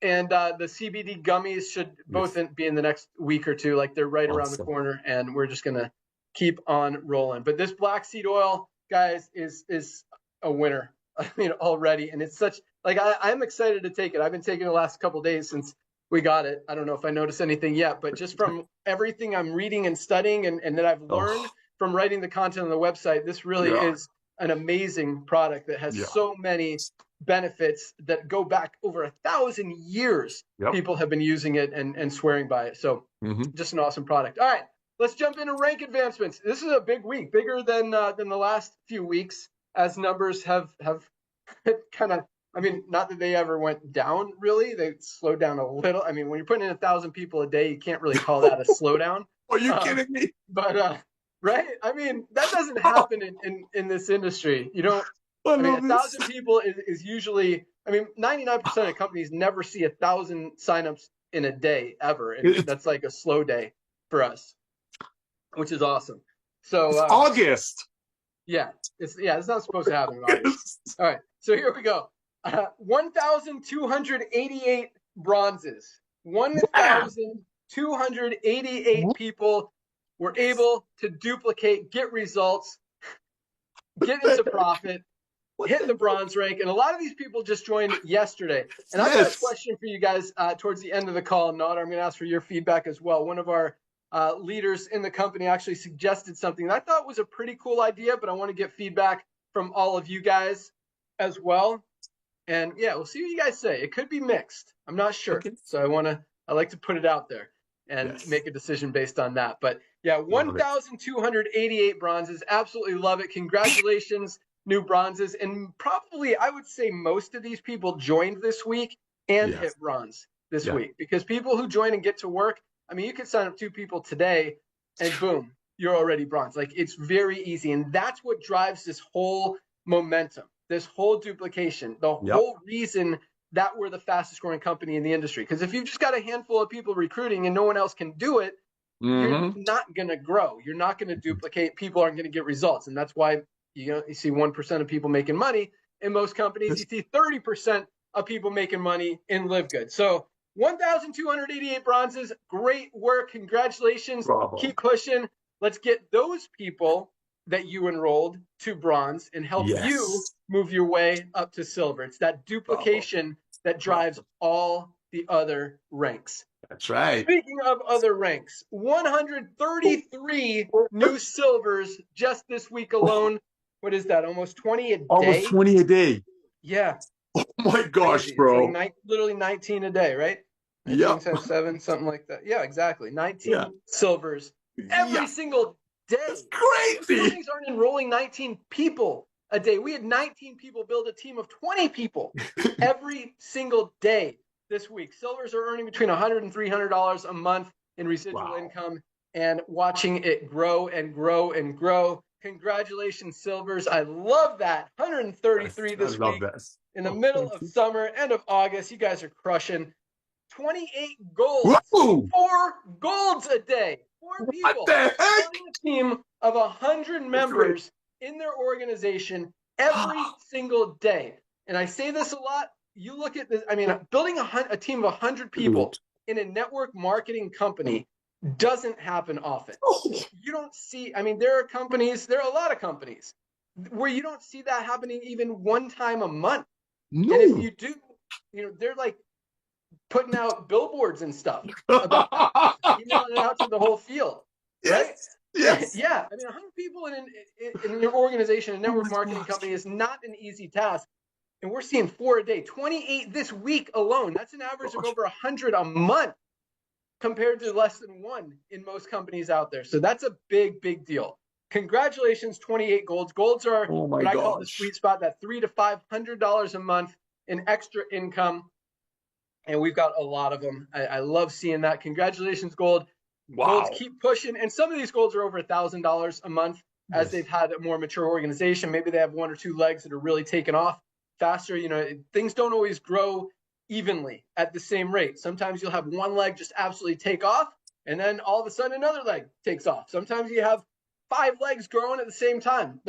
the CBD gummies should both be in the next week or two. Like they're right around the corner, and we're just gonna keep on rolling. But this black seed oil, guys, is a winner. I mean, already, and it's such like I'm excited to take it. I've been taking it the last couple of days since we got it. I don't know if I noticed anything yet, but just from everything I'm reading and studying and that I've learned from writing the content on the website, this really is an amazing product that has so many benefits that go back over 1,000 years. People have been using it and swearing by it. So just an awesome product. All right, let's jump into rank advancements. This is a big week, bigger than the last few weeks, as numbers have kind of, I mean, not that they ever went down really. They slowed down a little. I mean, when you're putting in 1,000 people a day, you can't really call that a slowdown. Are you kidding me? But right? I mean, that doesn't happen in this industry. You don't. I mean, 1,000 people is usually. I mean, 99% of companies never see 1,000 signups in a day ever, and that's like a slow day for us, which is awesome. So it's August. Yeah, it's not supposed to happen in August. All right, so here we go. 1,288 bronzes. 1,288 people were able to duplicate, get results, get into profit, hit the bronze rank. And a lot of these people just joined yesterday. And I've got a question for you guys towards the end of the call. Nader, I'm going to ask for your feedback as well. One of our leaders in the company actually suggested something that I thought was a pretty cool idea, but I want to get feedback from all of you guys as well. And yeah, we'll see what you guys say. It could be mixed. I'm not sure. So I like to put it out there and make a decision based on that. But yeah, 1,288 bronzes. Absolutely love it. Congratulations, new bronzes. And probably I would say most of these people joined this week and hit bronze this week, because people who join and get to work, I mean, you could sign up 2 people today and boom, you're already bronze. Like, it's very easy. And that's what drives this whole momentum, this whole duplication, the whole reason that we're the fastest growing company in the industry. Because if you've just got a handful of people recruiting and no one else can do it, you're not going to grow. You're not going to duplicate. People aren't going to get results. And that's why you see 1% of people making money in most companies. You see 30% of people making money in LiveGood. So 1,288 bronzes. Great work. Congratulations. Bravo. Keep pushing. Let's get those people that you enrolled to bronze and help you move your way up to silver. It's that duplication that drives all the other ranks. That's right. Speaking of other ranks, 133 new silvers just this week alone. What is that? Almost 20 a day? Almost 20 a day. Yeah. Oh my gosh, crazy. bro. It's like literally 19 a day, right? 19 times 7, something like that. Yeah, exactly. 19 silvers every single day. That's crazy. Companies aren't enrolling 19 people a day. We had 19 people build a team of 20 people every single day this week. Silvers are earning between $100 and $300 a month in residual income, and watching it grow and grow and grow. Congratulations, Silvers. I love that. 133 this week in the middle of summer, end of August. You guys are crushing. 28 golds. Whoa. 4 golds a day. 4 people. What the heck? Building a team of 100 members in their organization every single day. And I say this a lot. You look at this, I mean, building a team of 100 people in a network marketing company doesn't happen often. You don't see, I mean, there are a lot of companies where you don't see that happening even one time a month. And if you do, they're like putting out billboards and stuff about emailing it out to the whole field, right? Yes. Yeah. I mean, 100 people in your organization, a network marketing company, is not an easy task. And we're seeing 4 a day, 28 this week alone. That's an average of over 100 a month compared to less than 1 in most companies out there. So that's a big, big deal. Congratulations, 28 golds. Golds are what I call the sweet spot, that $300 to $500 a month in extra income. And we've got a lot of them. I love seeing that. Congratulations, gold. Wow. Golds keep pushing. And some of these golds are over $1,000 a month as they've had a more mature organization. Maybe they have 1 or 2 legs that are really taken off faster. Things don't always grow evenly at the same rate. Sometimes you'll have 1 leg just absolutely take off, and then all of a sudden another leg takes off. Sometimes you have 5 legs growing at the same time.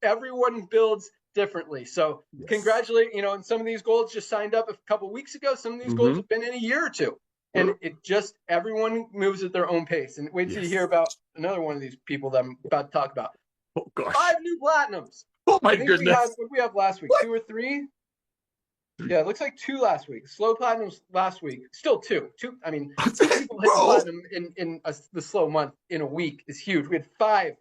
Everyone builds differently. So congratulate, and some of these golds just signed up a couple weeks ago. Some of these golds have been in a year or 2. And everyone moves at their own pace. And wait till you hear about another one of these people that I'm about to talk about. Oh, gosh. 5 new platinums. Oh, my goodness. What did we have last week? 2 or 3? Yeah, it looks like 2 last week. Slow platinums last week. Still 2. I mean, 2 people hit platinum in the slow month in a week is huge. We had 5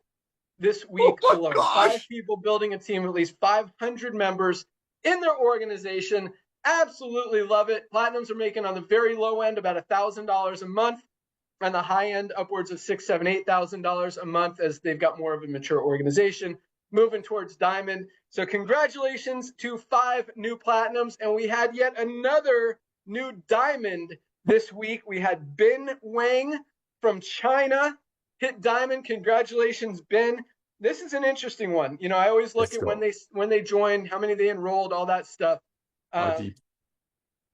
this week alone. Gosh. 5 people building a team of at least 500 members in their organization. Absolutely love it. Platinums are making on the very low end about $1,000 a month, and the high end upwards of $6,000, $7,000, $8,000 a month as they've got more of a mature organization, moving towards diamond. So congratulations to 5 new platinums, and we had yet another new diamond this week. We had Bin Wang from China hit diamond. Congratulations, Bin. This is an interesting one. I always look at when they joined, how many they enrolled, all that stuff.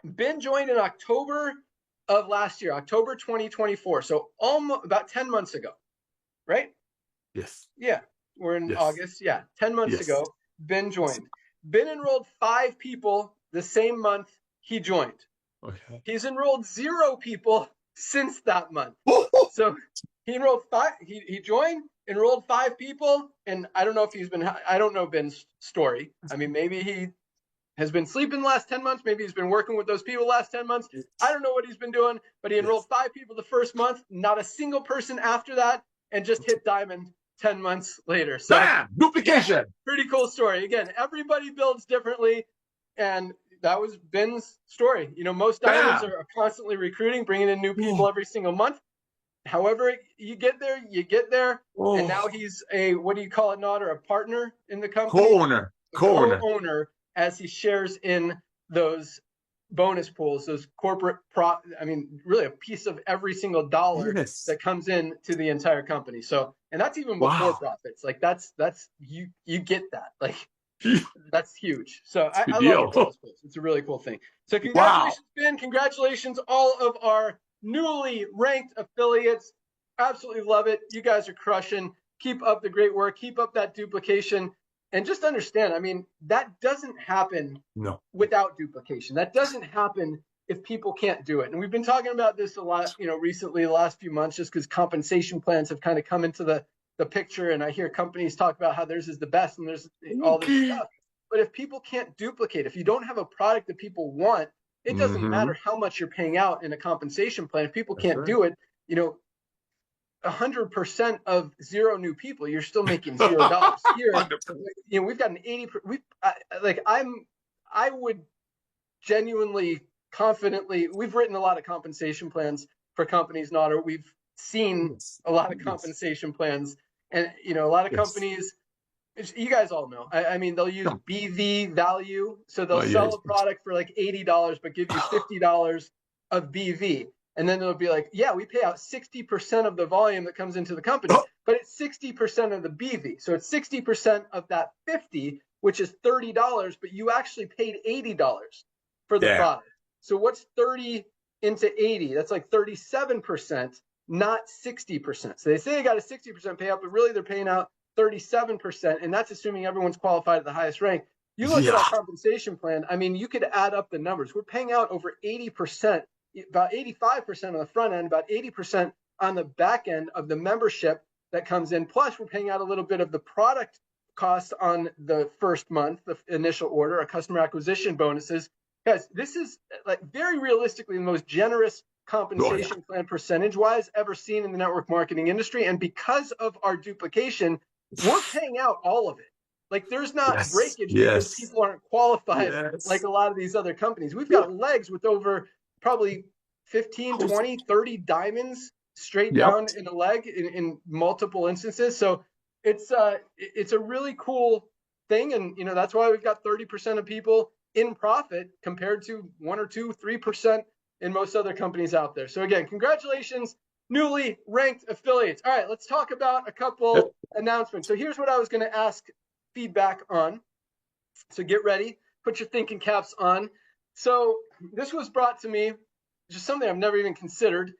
Ben joined in October of last year, October 2024. So almost about 10 months ago, right? Yes. Yeah. We're in August. Yeah. 10 months ago, Ben joined. Ben enrolled 5 people the same month he joined. Okay. He's enrolled 0 people since that month. So he enrolled 5. He joined, enrolled 5 people. And I don't know if I don't know Ben's story. I mean, maybe he has been sleeping the last 10 months. Maybe he's been working with those people the last 10 months. I don't know what he's been doing, but he enrolled 5 people the first month, not a single person after that, and just hit diamond 10 months later. So bam! Duplication. Pretty cool story. Again, everybody builds differently, and that was Ben's story. Most diamonds are constantly recruiting, bringing in new people every single month. However, you get there, and now he's a, what do you call it, Nod, or a partner in the company? Co-owner, as he shares in those bonus pools, those corporate really a piece of every single dollar that comes in to the entire company. So, and that's even before profits. Like that's you get that. Like that's huge. So I love the bonus pools. It's a really cool thing. So congratulations, Ben. Congratulations, all of our newly ranked affiliates. Absolutely love it. You guys are crushing. Keep up the great work. Keep up that duplication. And just understand, that doesn't happen without duplication. That doesn't happen if people can't do it. And we've been talking about this a lot, recently, the last few months, just because compensation plans have kind of come into the picture. And I hear companies talk about how theirs is the best and there's all this stuff. But if people can't duplicate, if you don't have a product that people want, it doesn't matter how much you're paying out in a compensation plan. If people can't do it, 100% of 0 new people, you're still making $0 here. We've got an 80. I would genuinely, confidently. We've written a lot of compensation plans for companies, or we've seen a lot of compensation plans, and a lot of companies. You guys all know. They'll use BV value, so they'll sell a product for like $80, but give you $50 of BV. And then it'll be like, yeah, we pay out 60% of the volume that comes into the company, but it's 60% of the BV. So it's 60% of that 50, which is $30, but you actually paid $80 for the product. So what's 30 into 80? That's like 37%, not 60%. So they say they got a 60% payout, but really they're paying out 37%. And that's assuming everyone's qualified at the highest rank. You look at our compensation plan. You could add up the numbers. We're paying out over 80%. About 85% on the front end, about 80% on the back end of the membership that comes in. Plus, we're paying out a little bit of the product cost on the first month, the initial order, our customer acquisition bonuses. Guys, this is like very realistically the most generous compensation plan percentage-wise ever seen in the network marketing industry. And because of our duplication, we're paying out all of it. Like there's not breakage because people aren't qualified like a lot of these other companies. We've got legs with over probably 15, 20, 30 diamonds straight down in a leg in multiple instances. So it's a really cool thing. And, you know, that's why we've got 30% of people in profit compared to 1 or 2, 3% in most other companies out there. So again, congratulations, newly ranked affiliates. All right, let's talk about a couple announcements. So here's what I was going to ask feedback on. So get ready, put your thinking caps on. So this was brought to me, just something I've never even considered.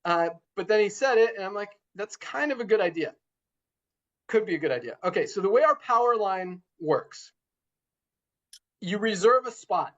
But then he said it, and I'm like, that's kind of a good idea. Could be a good idea. Okay, so the way our power line works, you reserve a spot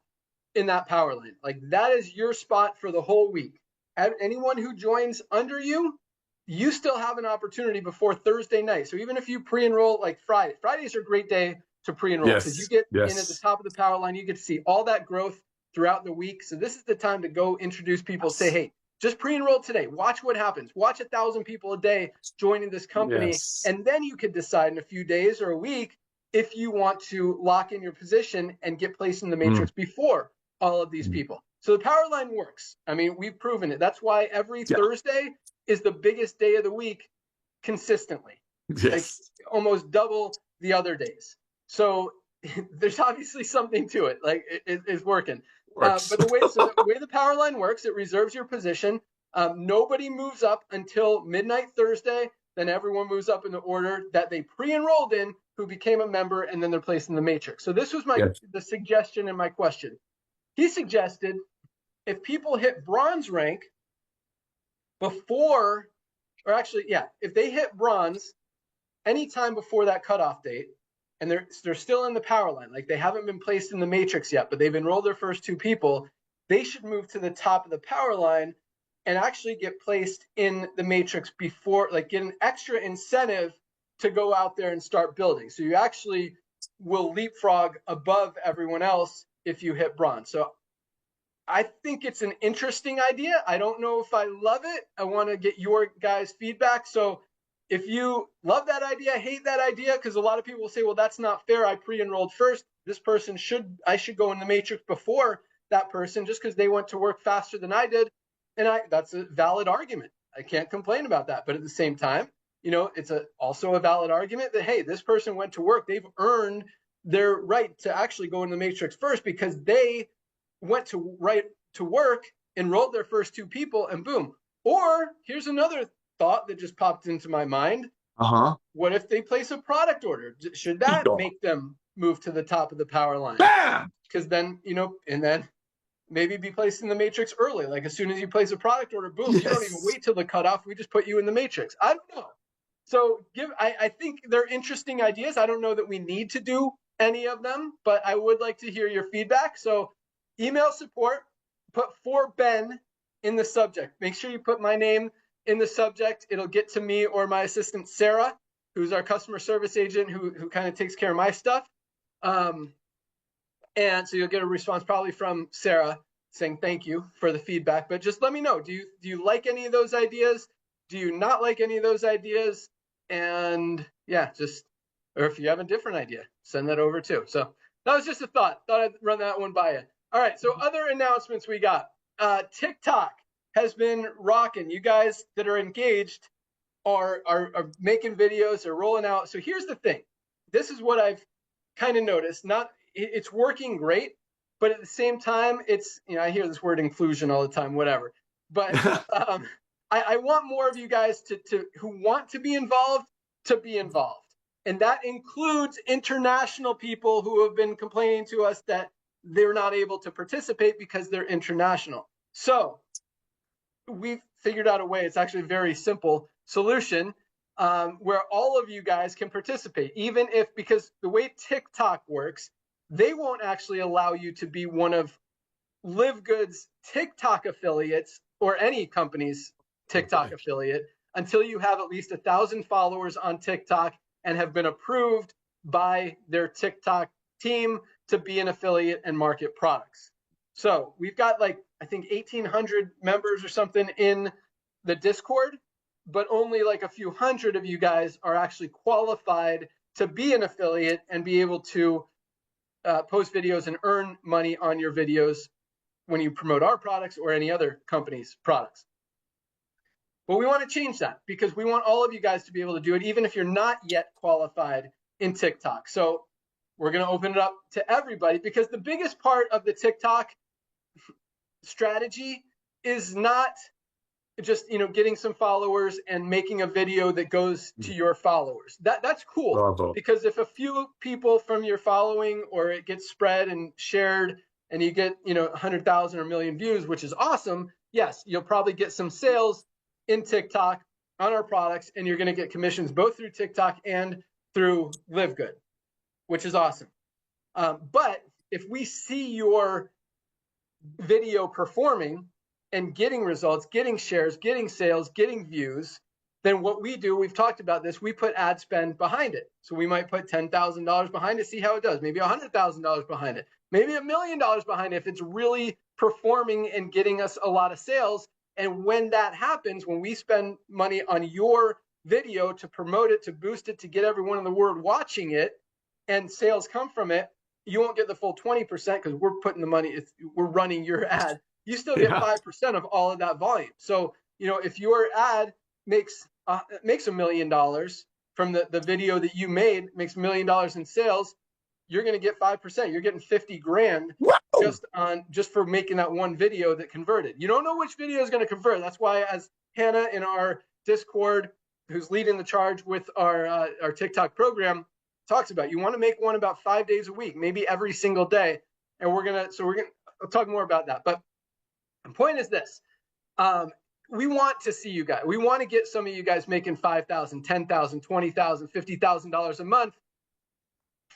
in that power line. Like that is your spot for the whole week. Anyone who joins under you, you still have an opportunity before Thursday night. So even if you pre-enroll like Fridays are a great day to pre-enroll because you get in at the top of the power line, you get to see all that growth throughout the week. So this is the time to go introduce people, say, hey, just pre-enroll today. Watch what happens. Watch 1,000 people a day joining this company. And then you could decide in a few days or a week if you want to lock in your position and get placed in the matrix before all of these people. So the power line works. I mean, we've proven it. That's why every Thursday is the biggest day of the week consistently. Like almost double the other days. So there's obviously something to it. Like it's working. But the way the power line works, it reserves your position. Nobody moves up until midnight Thursday. Then everyone moves up in the order that they pre-enrolled in, who became a member, and then they're placed in the matrix. So this was the suggestion and my question. He suggested if people hit bronze rank before, or actually, if they hit bronze anytime before that cutoff date, and they're still in the power line, like they haven't been placed in the matrix yet, but they've enrolled their first 2 people, they should move to the top of the power line and actually get placed in the matrix before, like get an extra incentive to go out there and start building. So you actually will leapfrog above everyone else if you hit bronze. So I think it's an interesting idea. I don't know if I love it. I want to get your guys' feedback. So if you love that idea, hate that idea, because a lot of people will say, well, that's not fair. I pre-enrolled first. This person I should go in the matrix before that person just because they went to work faster than I did. And that's a valid argument. I can't complain about that. But at the same time, you know, it's also a valid argument that, hey, this person went to work. They've earned their right to actually go in the matrix first because they went to work, enrolled their first 2 people, and boom. Or here's another thought that just popped into my mind. What if they place a product order? Should that make them move to the top of the power line? Because then, you know, and then maybe be placed in the matrix early. Like as soon as you place a product order, boom, you don't even wait till the cutoff. We just put you in the matrix. I don't know. So I think they're interesting ideas. I don't know that we need to do any of them, but I would like to hear your feedback. So email support, put for Ben in the subject. Make sure you put my name in the subject. It'll get to me or my assistant, Sarah, who's our customer service agent who kind of takes care of my stuff. And so you'll get a response probably from Sarah saying thank you for the feedback. But just let me know. Do you like any of those ideas? Do you not like any of those ideas? And or if you have a different idea, send that over too. So that was just a thought. Thought I'd run that one by you. All right, so other announcements we got. TikTok has been rocking. You guys that are engaged are making videos, are rolling out. So here's the thing. This is what I've kind of noticed. It's working great, but at the same time, it's, you know, I hear this word inclusion all the time, whatever. But I want more of you guys who want to be involved. And that includes international people who have been complaining to us that they're not able to participate because they're international. So we've figured out a way. It's actually a very simple solution where all of you guys can participate, even if, because the way TikTok works, they won't actually allow you to be one of LiveGood's TikTok affiliates or any company's TikTok affiliate until you have at least 1,000 followers on TikTok and have been approved by their TikTok team to be an affiliate and market products. So we've got like, I think 1,800 members or something in the Discord, but only like a few hundred of you guys are actually qualified to be an affiliate and be able to post videos and earn money on your videos when you promote our products or any other company's products. But we want to change that because we want all of you guys to be able to do it, even if you're not yet qualified in TikTok. So we're going to open it up to everybody because the biggest part of the TikTok strategy is not just, getting some followers and making a video that goes to your followers. That's cool. Bravo. Because if a few people from your following or it gets spread and shared and you get, 100,000 or a million views, which is awesome. Yes, you'll probably get some sales in TikTok on our products, and you're going to get commissions both through TikTok and through LiveGood, which is awesome. But if we see your video performing and getting results, getting shares, getting sales, getting views, then what we do, we've talked about this, we put ad spend behind it. So we might put $10,000 behind it, see how it does. Maybe $100,000 behind it. Maybe $1 million behind it if it's really performing and getting us a lot of sales. And when that happens, when we spend money on your video to promote it, to boost it, to get everyone in the world watching it, and sales come from it, you won't get the full 20% because we're putting the money, we're running your ad. You still get 5% of all of that volume. So, if your ad makes $1 million from the video that you made, makes $1 million in sales, you're going to get 5%. You're getting 50 grand just for making that one video that converted. You don't know which video is going to convert. That's why, as Hannah in our Discord, who's leading the charge with our TikTok program, talks about, you want to make one about 5 days a week, maybe every single day. And I'll talk more about that. But the point is this. We want to see you guys. We want to get some of you guys making $5,000, $10,000, $20,000, $50,000 a month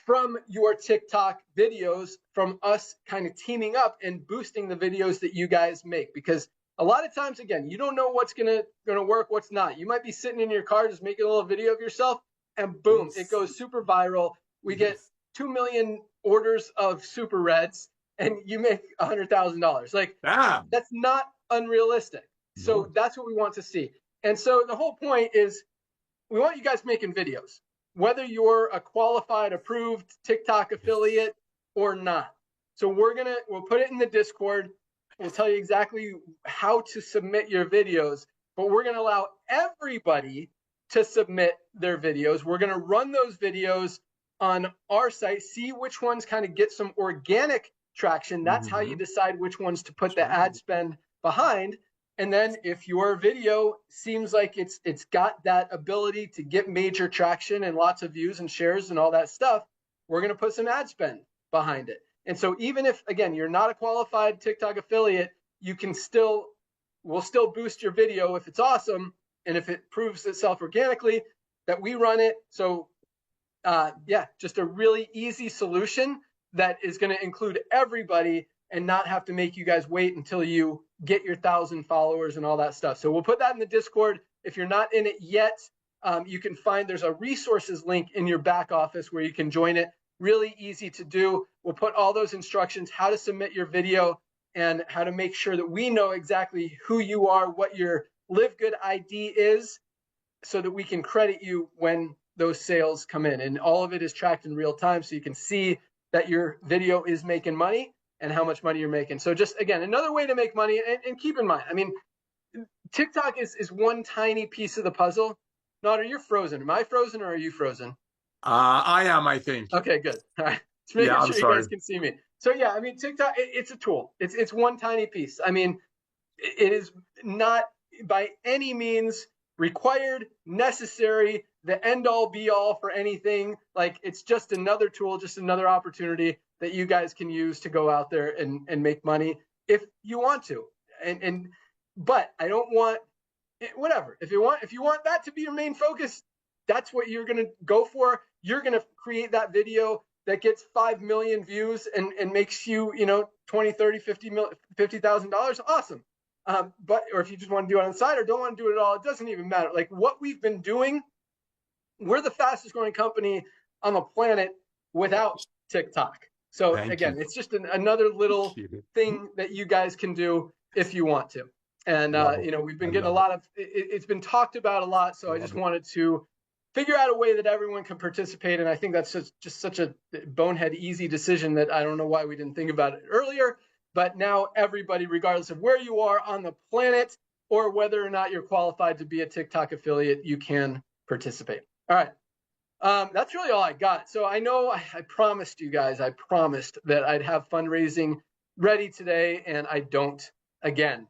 from your TikTok videos, from us kind of teaming up and boosting the videos that you guys make. Because a lot of times, again, you don't know what's gonna work, what's not. You might be sitting in your car just making a little video of yourself, and boom, it goes super viral. We get 2 million orders of Super Reds, and you make $100,000. Like, that's not unrealistic. So that's what we want to see. And so the whole point is we want you guys making videos, whether you're a qualified, approved TikTok affiliate or not. So we'll put it in the Discord. We'll tell you exactly how to submit your videos, but we're going to allow everybody to submit their videos. We're going to run those videos on our site, see which ones kind of get some organic traction. That's how you decide which ones to put the ad spend behind. And then if your video seems like it's got that ability to get major traction and lots of views and shares and all that stuff, we're going to put some ad spend behind it. And so even if, again, you're not a qualified TikTok affiliate, we'll still boost your video if it's awesome. And if it proves itself organically, that we run it. So just a really easy solution that is going to include everybody and not have to make you guys wait until you get your 1,000 followers and all that stuff. So we'll put that in the Discord. If you're not in it yet, you can there's a resources link in your back office where you can join it. Really easy to do. We'll put all those instructions, how to submit your video and how to make sure that we know exactly who you are, what your LiveGood ID is, so that we can credit you when those sales come in. And all of it is tracked in real time, so you can see that your video is making money and how much money you're making. So just, again, another way to make money. And keep in mind, I mean, TikTok is one tiny piece of the puzzle. Nodder, you're frozen. Am I frozen or are you frozen? I am, I think. Okay, good. All right. Just making sure you guys can see me. So yeah, I mean, TikTok, it's a tool. It's one tiny piece. I mean, it is not by any means required, necessary, the end all be all for anything. Like, it's just another tool, just another opportunity that you guys can use to go out there and make money if you want to. But I don't want, whatever. If you want that to be your main focus, that's what you're going to go for. You're going to create that video that gets 5 million views and makes you, $20, $30, $50,000. Awesome. Or if you just want to do it on the side or don't want to do it at all, it doesn't even matter. Like, what we've been doing, we're the fastest growing company on the planet without TikTok. So Thank again, you. it's just another little thing that you guys can do if you want to. And, you know, we've been getting a lot of, it's been talked about a lot. So I just wanted to figure out a way that everyone can participate. And I think that's just such a bonehead, easy decision that I don't know why we didn't think about it earlier. But now everybody, regardless of where you are on the planet or whether or not you're qualified to be a TikTok affiliate, you can participate. All right. That's really all I got. So I know I promised you guys, I promised that I'd have fundraising ready today, and I don't again.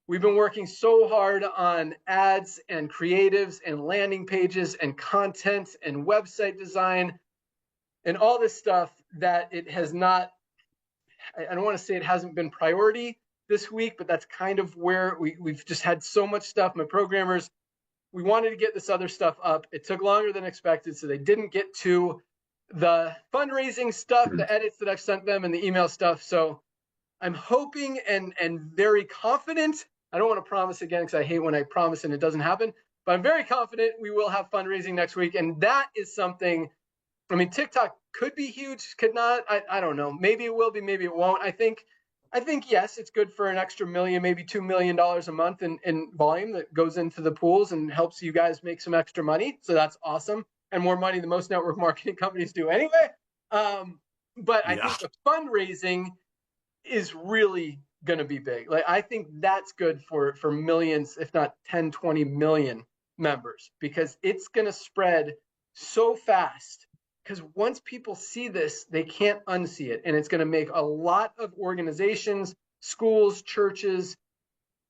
We've been working so hard on ads and creatives and landing pages and content and website design and all this stuff that it has not, I don't want to say it hasn't been priority this week, but that's kind of where we've just had so much stuff. My programmers, we wanted to get this other stuff up. It took longer than expected, so they didn't get to the fundraising stuff, the edits that I've sent them, and the email stuff. So I'm hoping and very confident. I don't want to promise again because I hate when I promise and it doesn't happen, but I'm very confident we will have fundraising next week. And that is something, I mean, TikTok could be huge, could not. I don't know. Maybe it will be, maybe it won't. I think, yes, it's good for an extra $1 million, maybe $2 million a month in volume that goes into the pools and helps you guys make some extra money. So that's awesome. And more money than most network marketing companies do anyway. But I think the fundraising is really going to be big. Like, I think that's good for millions, if not 10, 20 million members, because it's going to spread so fast. Because once people see this, they can't unsee it. And it's going to make a lot of organizations, schools, churches,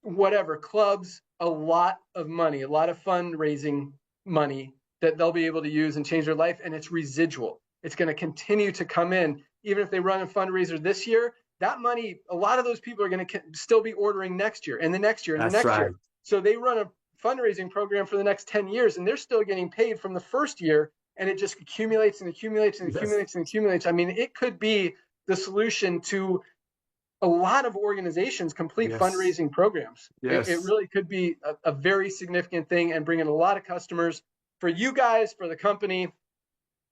whatever, clubs, a lot of money, a lot of fundraising money that they'll be able to use and change their life. And it's residual. It's going to continue to come in. Even if they run a fundraiser this year, that money, a lot of those people are going to still be ordering next year and the next year and the next year. So they run a fundraising program for the next 10 years and they're still getting paid from the first year. And it just accumulates and accumulates and accumulates and accumulates. I mean, it could be the solution to a lot of organizations' complete fundraising programs. It really could be a very significant thing and bring in a lot of customers for you guys, for the company,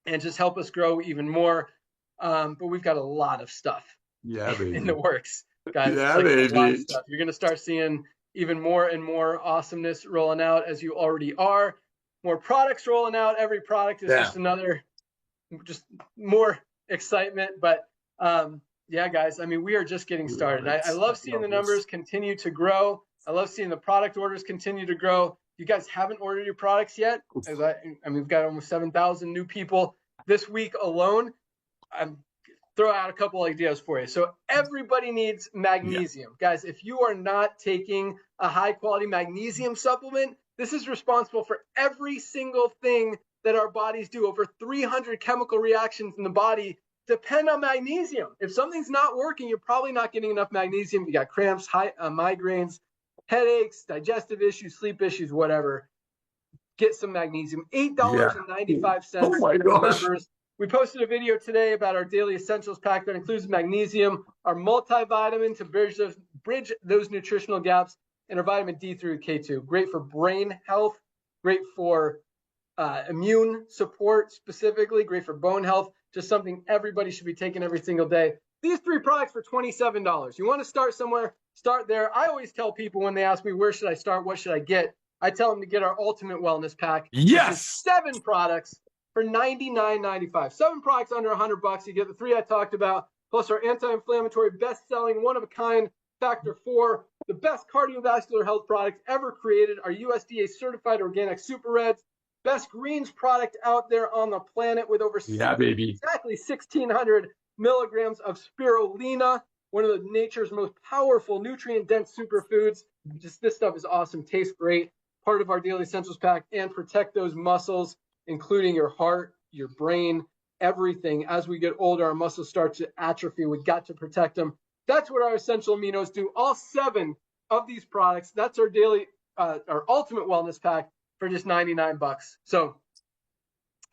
and just help us grow even more. But we've got a lot of stuff in the works, guys. A lot of stuff. You're going to start seeing even more and more awesomeness rolling out, as you already are. More products rolling out. Every product is just another, just more excitement. But yeah, guys, I mean, we are just getting started. I love seeing the numbers continue to grow. I love seeing the product orders continue to grow. If you guys haven't ordered your products yet, I mean, we've got almost 7,000 new people this week alone. I'm throw out a couple ideas for you. So everybody needs magnesium. Guys, if you are not taking a high quality magnesium supplement, this is responsible for every single thing that our bodies do. Over 300 chemical reactions in the body depend on magnesium. If something's not working, you're probably not getting enough magnesium. You got cramps, migraines, headaches, digestive issues, sleep issues, whatever. Get some magnesium. $8.95 for members. We posted a video today about our daily essentials pack that includes magnesium, our multivitamin to bridge those nutritional gaps, and our vitamin D through K2. Great for brain health, great for immune support specifically, great for bone health, just something everybody should be taking every single day. These 3 products for $27. You want to start somewhere, start there. I always tell people when they ask me, where should I start, what should I get? I tell them to get our Ultimate Wellness Pack. Yes! Which is 7 products for $99.95. 7 products under $100. You get the 3 I talked about, plus our anti-inflammatory, best-selling, one-of-a-kind Factor 4, the best cardiovascular health products ever created, our USDA certified organic super reds, best greens product out there on the planet with over exactly 1,600 milligrams of spirulina, one of the nature's most powerful nutrient-dense superfoods. Just this stuff is awesome, tastes great, part of our daily essentials pack, and protect those muscles, including your heart, your brain, everything. As we get older, our muscles start to atrophy. We got to protect them. That's what our essential aminos do. All 7 of these products. That's our daily, our Ultimate Wellness Pack for just $99. So,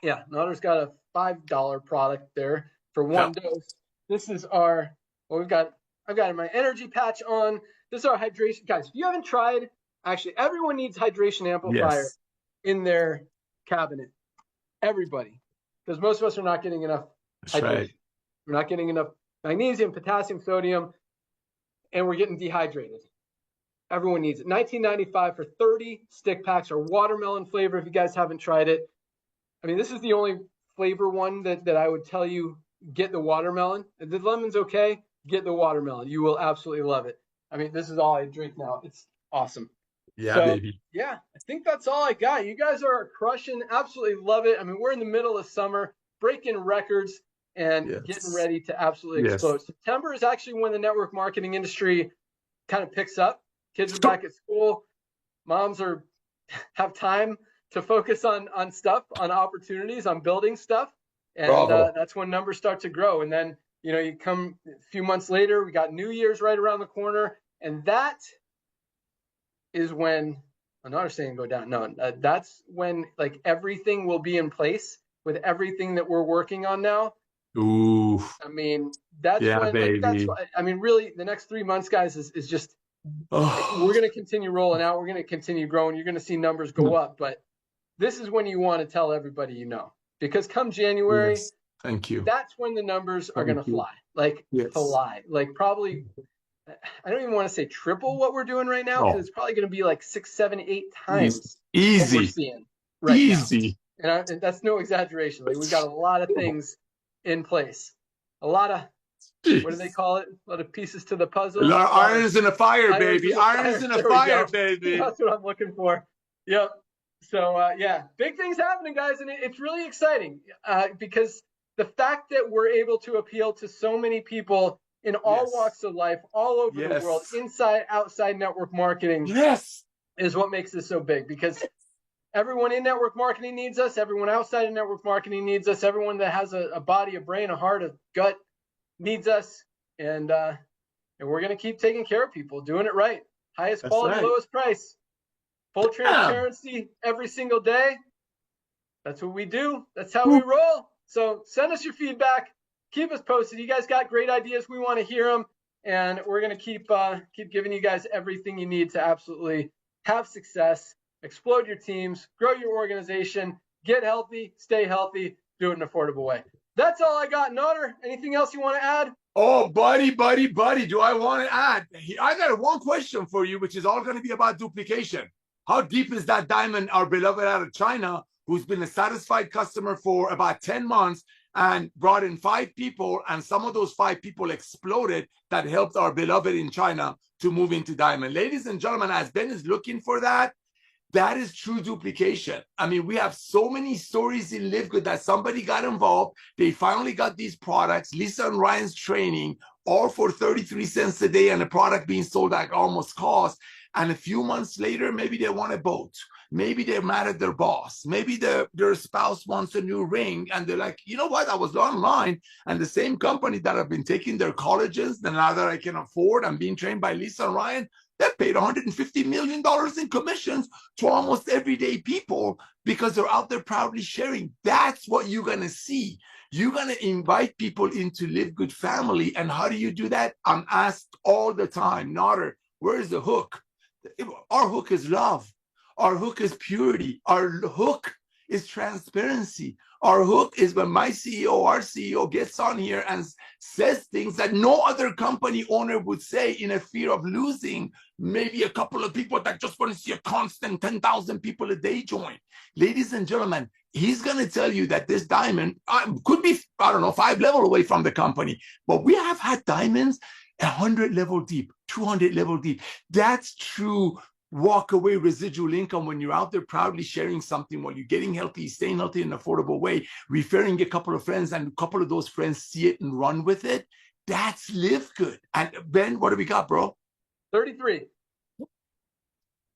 yeah, Notter's got a $5 product there for 1 dose. This is our, well, I've got my energy patch on. This is our hydration. Guys, if you haven't tried, actually, everyone needs hydration amplifier in their cabinet. Everybody, because most of us are not getting enough hydration. We're not getting enough magnesium, potassium, sodium, and we're getting dehydrated. Everyone needs it. $19.95 for 30 stick packs or watermelon flavor if you guys haven't tried it. I mean, this is the only flavor one that I would tell you, get the watermelon. If the lemon's okay, get the watermelon. You will absolutely love it. I mean, this is all I drink now. It's awesome. Yeah, baby. Yeah, I think that's all I got. You guys are crushing. Absolutely love it. I mean, we're in the middle of summer, breaking records and getting ready to absolutely explode. September is actually when the network marketing industry kind of picks up. Kids are back at school. Moms have time to focus on stuff, on opportunities, on building stuff. And that's when numbers start to grow. And then, you come a few months later, we got New Year's right around the corner. And that is when, I'm not saying go down. No, that's when like everything will be in place with everything that we're working on now. Ooh. I mean, that's when, baby. that's what, I mean, really the next 3 months, guys, is just, we're going to continue rolling out. We're going to continue growing. You're going to see numbers go up, but this is when you want to tell everybody, because come January, thank you. That's when the numbers are going to fly, fly, like probably, I don't even want to say triple what we're doing right now, because it's probably going to be like 6, 7, 8 times what we're seeing right now. And that's no exaggeration. Like, we've got a lot of things in place, a lot of, what do they call it? A lot of pieces to the puzzle. Irons in a fire, baby. Irons in a fire, baby. That's what I'm looking for. Yep. So, big things happening, guys. And it's really exciting because the fact that we're able to appeal to so many people in all walks of life, all over the world, inside, outside network marketing is what makes this so big, because everyone in network marketing needs us. Everyone outside of network marketing needs us. Everyone that has a body, a brain, a heart, a gut needs us. And we're going to keep taking care of people, doing it right. Highest quality, lowest price, full transparency every single day. That's what we do. That's how we roll. So send us your feedback. Keep us posted. You guys got great ideas. We want to hear them. And we're going to keep giving you guys everything you need to absolutely have success, explode your teams, grow your organization, get healthy, stay healthy, do it in an affordable way. That's all I got. Notter, anything else you want to add? Oh, buddy, do I want to add? I got one question for you, which is all going to be about duplication. How deep is that diamond, our beloved out of China, who's been a satisfied customer for about 10 months and brought in 5 people, and some of those 5 people exploded, that helped our beloved in China to move into diamond. Ladies and gentlemen, as Ben is looking for that, that is true duplication. I mean, we have so many stories in LiveGood that somebody got involved. They finally got these products, Lisa and Ryan's training, all for 33 cents a day, and a product being sold at almost cost. And a few months later, maybe they want a boat. Maybe they're mad at their boss. Maybe their spouse wants a new ring. And they're like, you know what? I was online, and the same company that have been taking their collagens, and now that I can afford, I'm being trained by Lisa and Ryan, they paid $150 million in commissions to almost everyday people because they're out there proudly sharing. That's what you're going to see. You're going to invite people into LiveGood family. And how do you do that? I'm asked all the time, Notter, where's the hook? Our hook is love. Our hook is purity. Our hook is transparency. Our hook is when my CEO, our CEO, gets on here and says things that no other company owner would say in a fear of losing maybe a couple of people that just want to see a constant 10,000 people a day join. Ladies and gentlemen, he's going to tell you that this diamond could be, 5 level away from the company, but we have had diamonds 100 level deep, 200 level deep. That's true walk away residual income when you're out there proudly sharing something while you're getting healthy, staying healthy in an affordable way, referring a couple of friends, and a couple of those friends see it and run with it. That's LiveGood. And Ben, what do we got, bro? 33.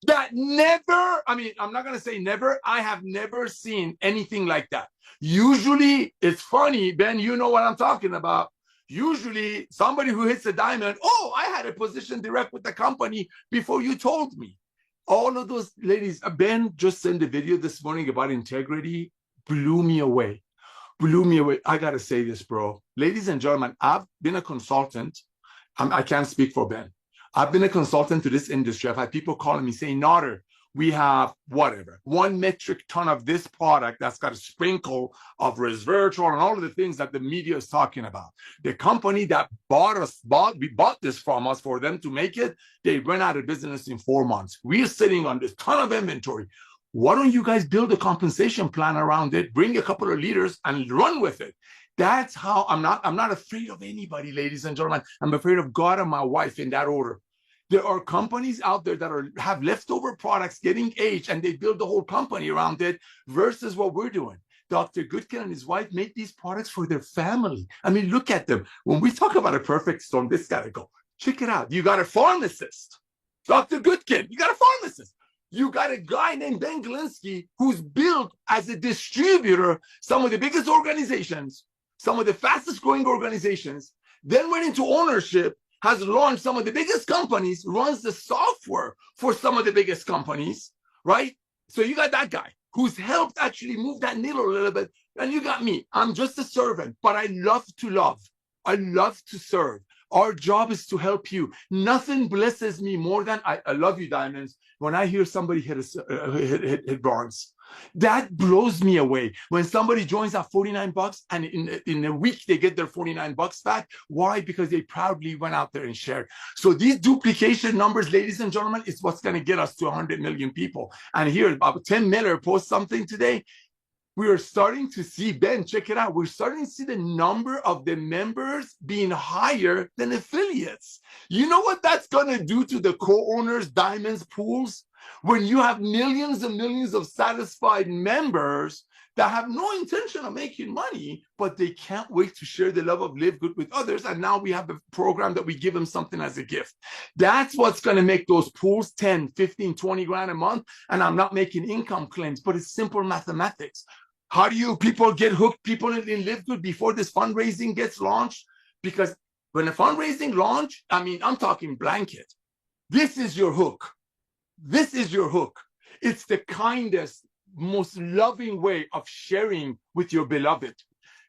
That never, I'm not going to say never. I have never seen anything like that. Usually, it's funny, Ben, you know what I'm talking about. Usually, somebody who hits a diamond, I had a position direct with the company before you told me. All of those ladies, Ben just sent a video this morning about integrity, blew me away. Blew me away. I got to say this, bro. Ladies and gentlemen, I've been a consultant. I can't speak for Ben. I've been a consultant to this industry. I've had people calling me saying, Notter, we have whatever, 1 metric ton of this product that's got a sprinkle of resveratrol and all of the things that the media is talking about. The company that bought this from us for them to make it, they went out of business in 4 months. We're sitting on this ton of inventory. Why don't you guys build a compensation plan around it, bring a couple of leaders and run with it? That's how I'm not afraid of anybody, ladies and gentlemen. I'm afraid of God and my wife in that order. There are companies out there that have leftover products getting aged and they build the whole company around it versus what we're doing. Dr. Goodkin and his wife made these products for their family. I mean, look at them. When we talk about a perfect storm, this got to go. Check it out. You got a pharmacist, Dr. Goodkin. You got a pharmacist. You got a guy named Ben Glinsky who's built as a distributor some of the biggest organizations, some of the fastest growing organizations, then went into ownership, has launched some of the biggest companies, runs the software for some of the biggest companies, right? So you got that guy who's helped actually move that needle a little bit. And you got me. I'm just a servant, but I love to love. I love to serve. Our job is to help you. Nothing blesses me more than, I love you, Diamonds, when I hear somebody hit bronze. That blows me away. When somebody joins at $49 and in a week they get their $49 back. Why? Because they proudly went out there and shared. So these duplication numbers, ladies and gentlemen, is what's going to get us to 100 million people. And here, about Tim Miller posts something today. We are starting to see, Ben, check it out. We're starting to see the number of the members being higher than affiliates. You know what that's going to do to the co-owners, Diamonds pools? When you have millions and millions of satisfied members that have no intention of making money, but they can't wait to share the love of LiveGood with others. And now we have a program that we give them something as a gift. That's what's going to make those pools 10, 15, 20 grand a month. And I'm not making income claims, but it's simple mathematics. How do you people get hooked people in LiveGood before this fundraising gets launched? Because when the fundraising launch, I mean, I'm talking blanket. This is your hook. This is your hook. It's the kindest, most loving way of sharing with your beloved.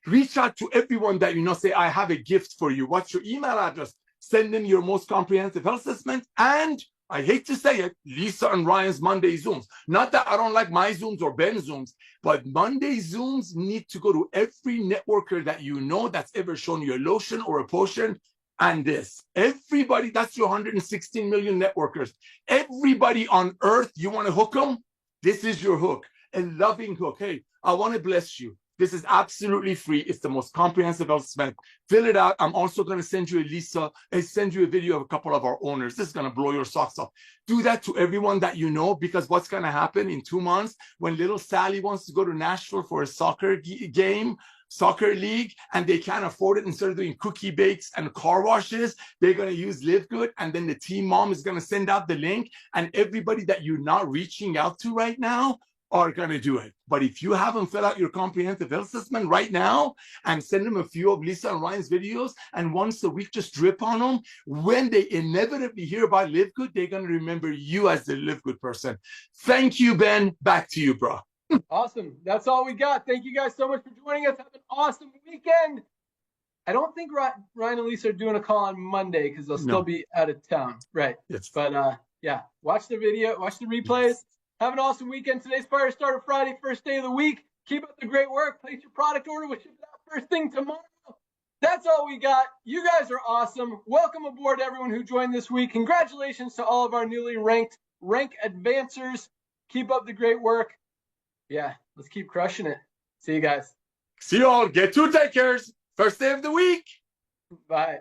Reach out to everyone that you know, say, I have a gift for you. What's your email address? Send them your most comprehensive health assessment. And I hate to say it, Lisa and Ryan's Monday Zooms. Not that I don't like my Zooms or Ben's Zooms, but Monday Zooms need to go to every networker that you know that's ever shown you a lotion or a potion. And this, everybody, that's your 116 million networkers. Everybody on earth, you want to hook them? This is your hook, a loving hook. Hey, I want to bless you. This is absolutely free. It's the most comprehensive assessment. Fill it out. I'm also going to send you send you a video of a couple of our owners. This is going to blow your socks off. Do that to everyone that you know, because what's going to happen in 2 months when little Sally wants to go to Nashville for a soccer league, and they can't afford it, instead of doing cookie bakes and car washes, they're going to use LiveGood, and then the team mom is going to send out the link, and everybody that you're not reaching out to right now are going to do it. But if you haven't filled out your comprehensive health assessment right now and send them a few of Lisa and Ryan's videos, and once a week just drip on them, when they inevitably hear about LiveGood, they're going to remember you as the LiveGood person. Thank you, Ben. Back to you, bro. Awesome. That's all we got. Thank you guys so much for joining us. Have an awesome weekend. I don't think Ryan and Lisa are doing a call on Monday because they'll still be out of town. Right. Yes. But yeah, watch the video, watch the replays. Yes. Have an awesome weekend. Today's Firestarter Friday, first day of the week. Keep up the great work. Place your product order. We'll ship it out first thing tomorrow. That's all we got. You guys are awesome. Welcome aboard everyone who joined this week. Congratulations to all of our newly ranked rank advancers. Keep up the great work. Yeah, let's keep crushing it. See you guys. See you all. Get 2 takers. First day of the week. Bye.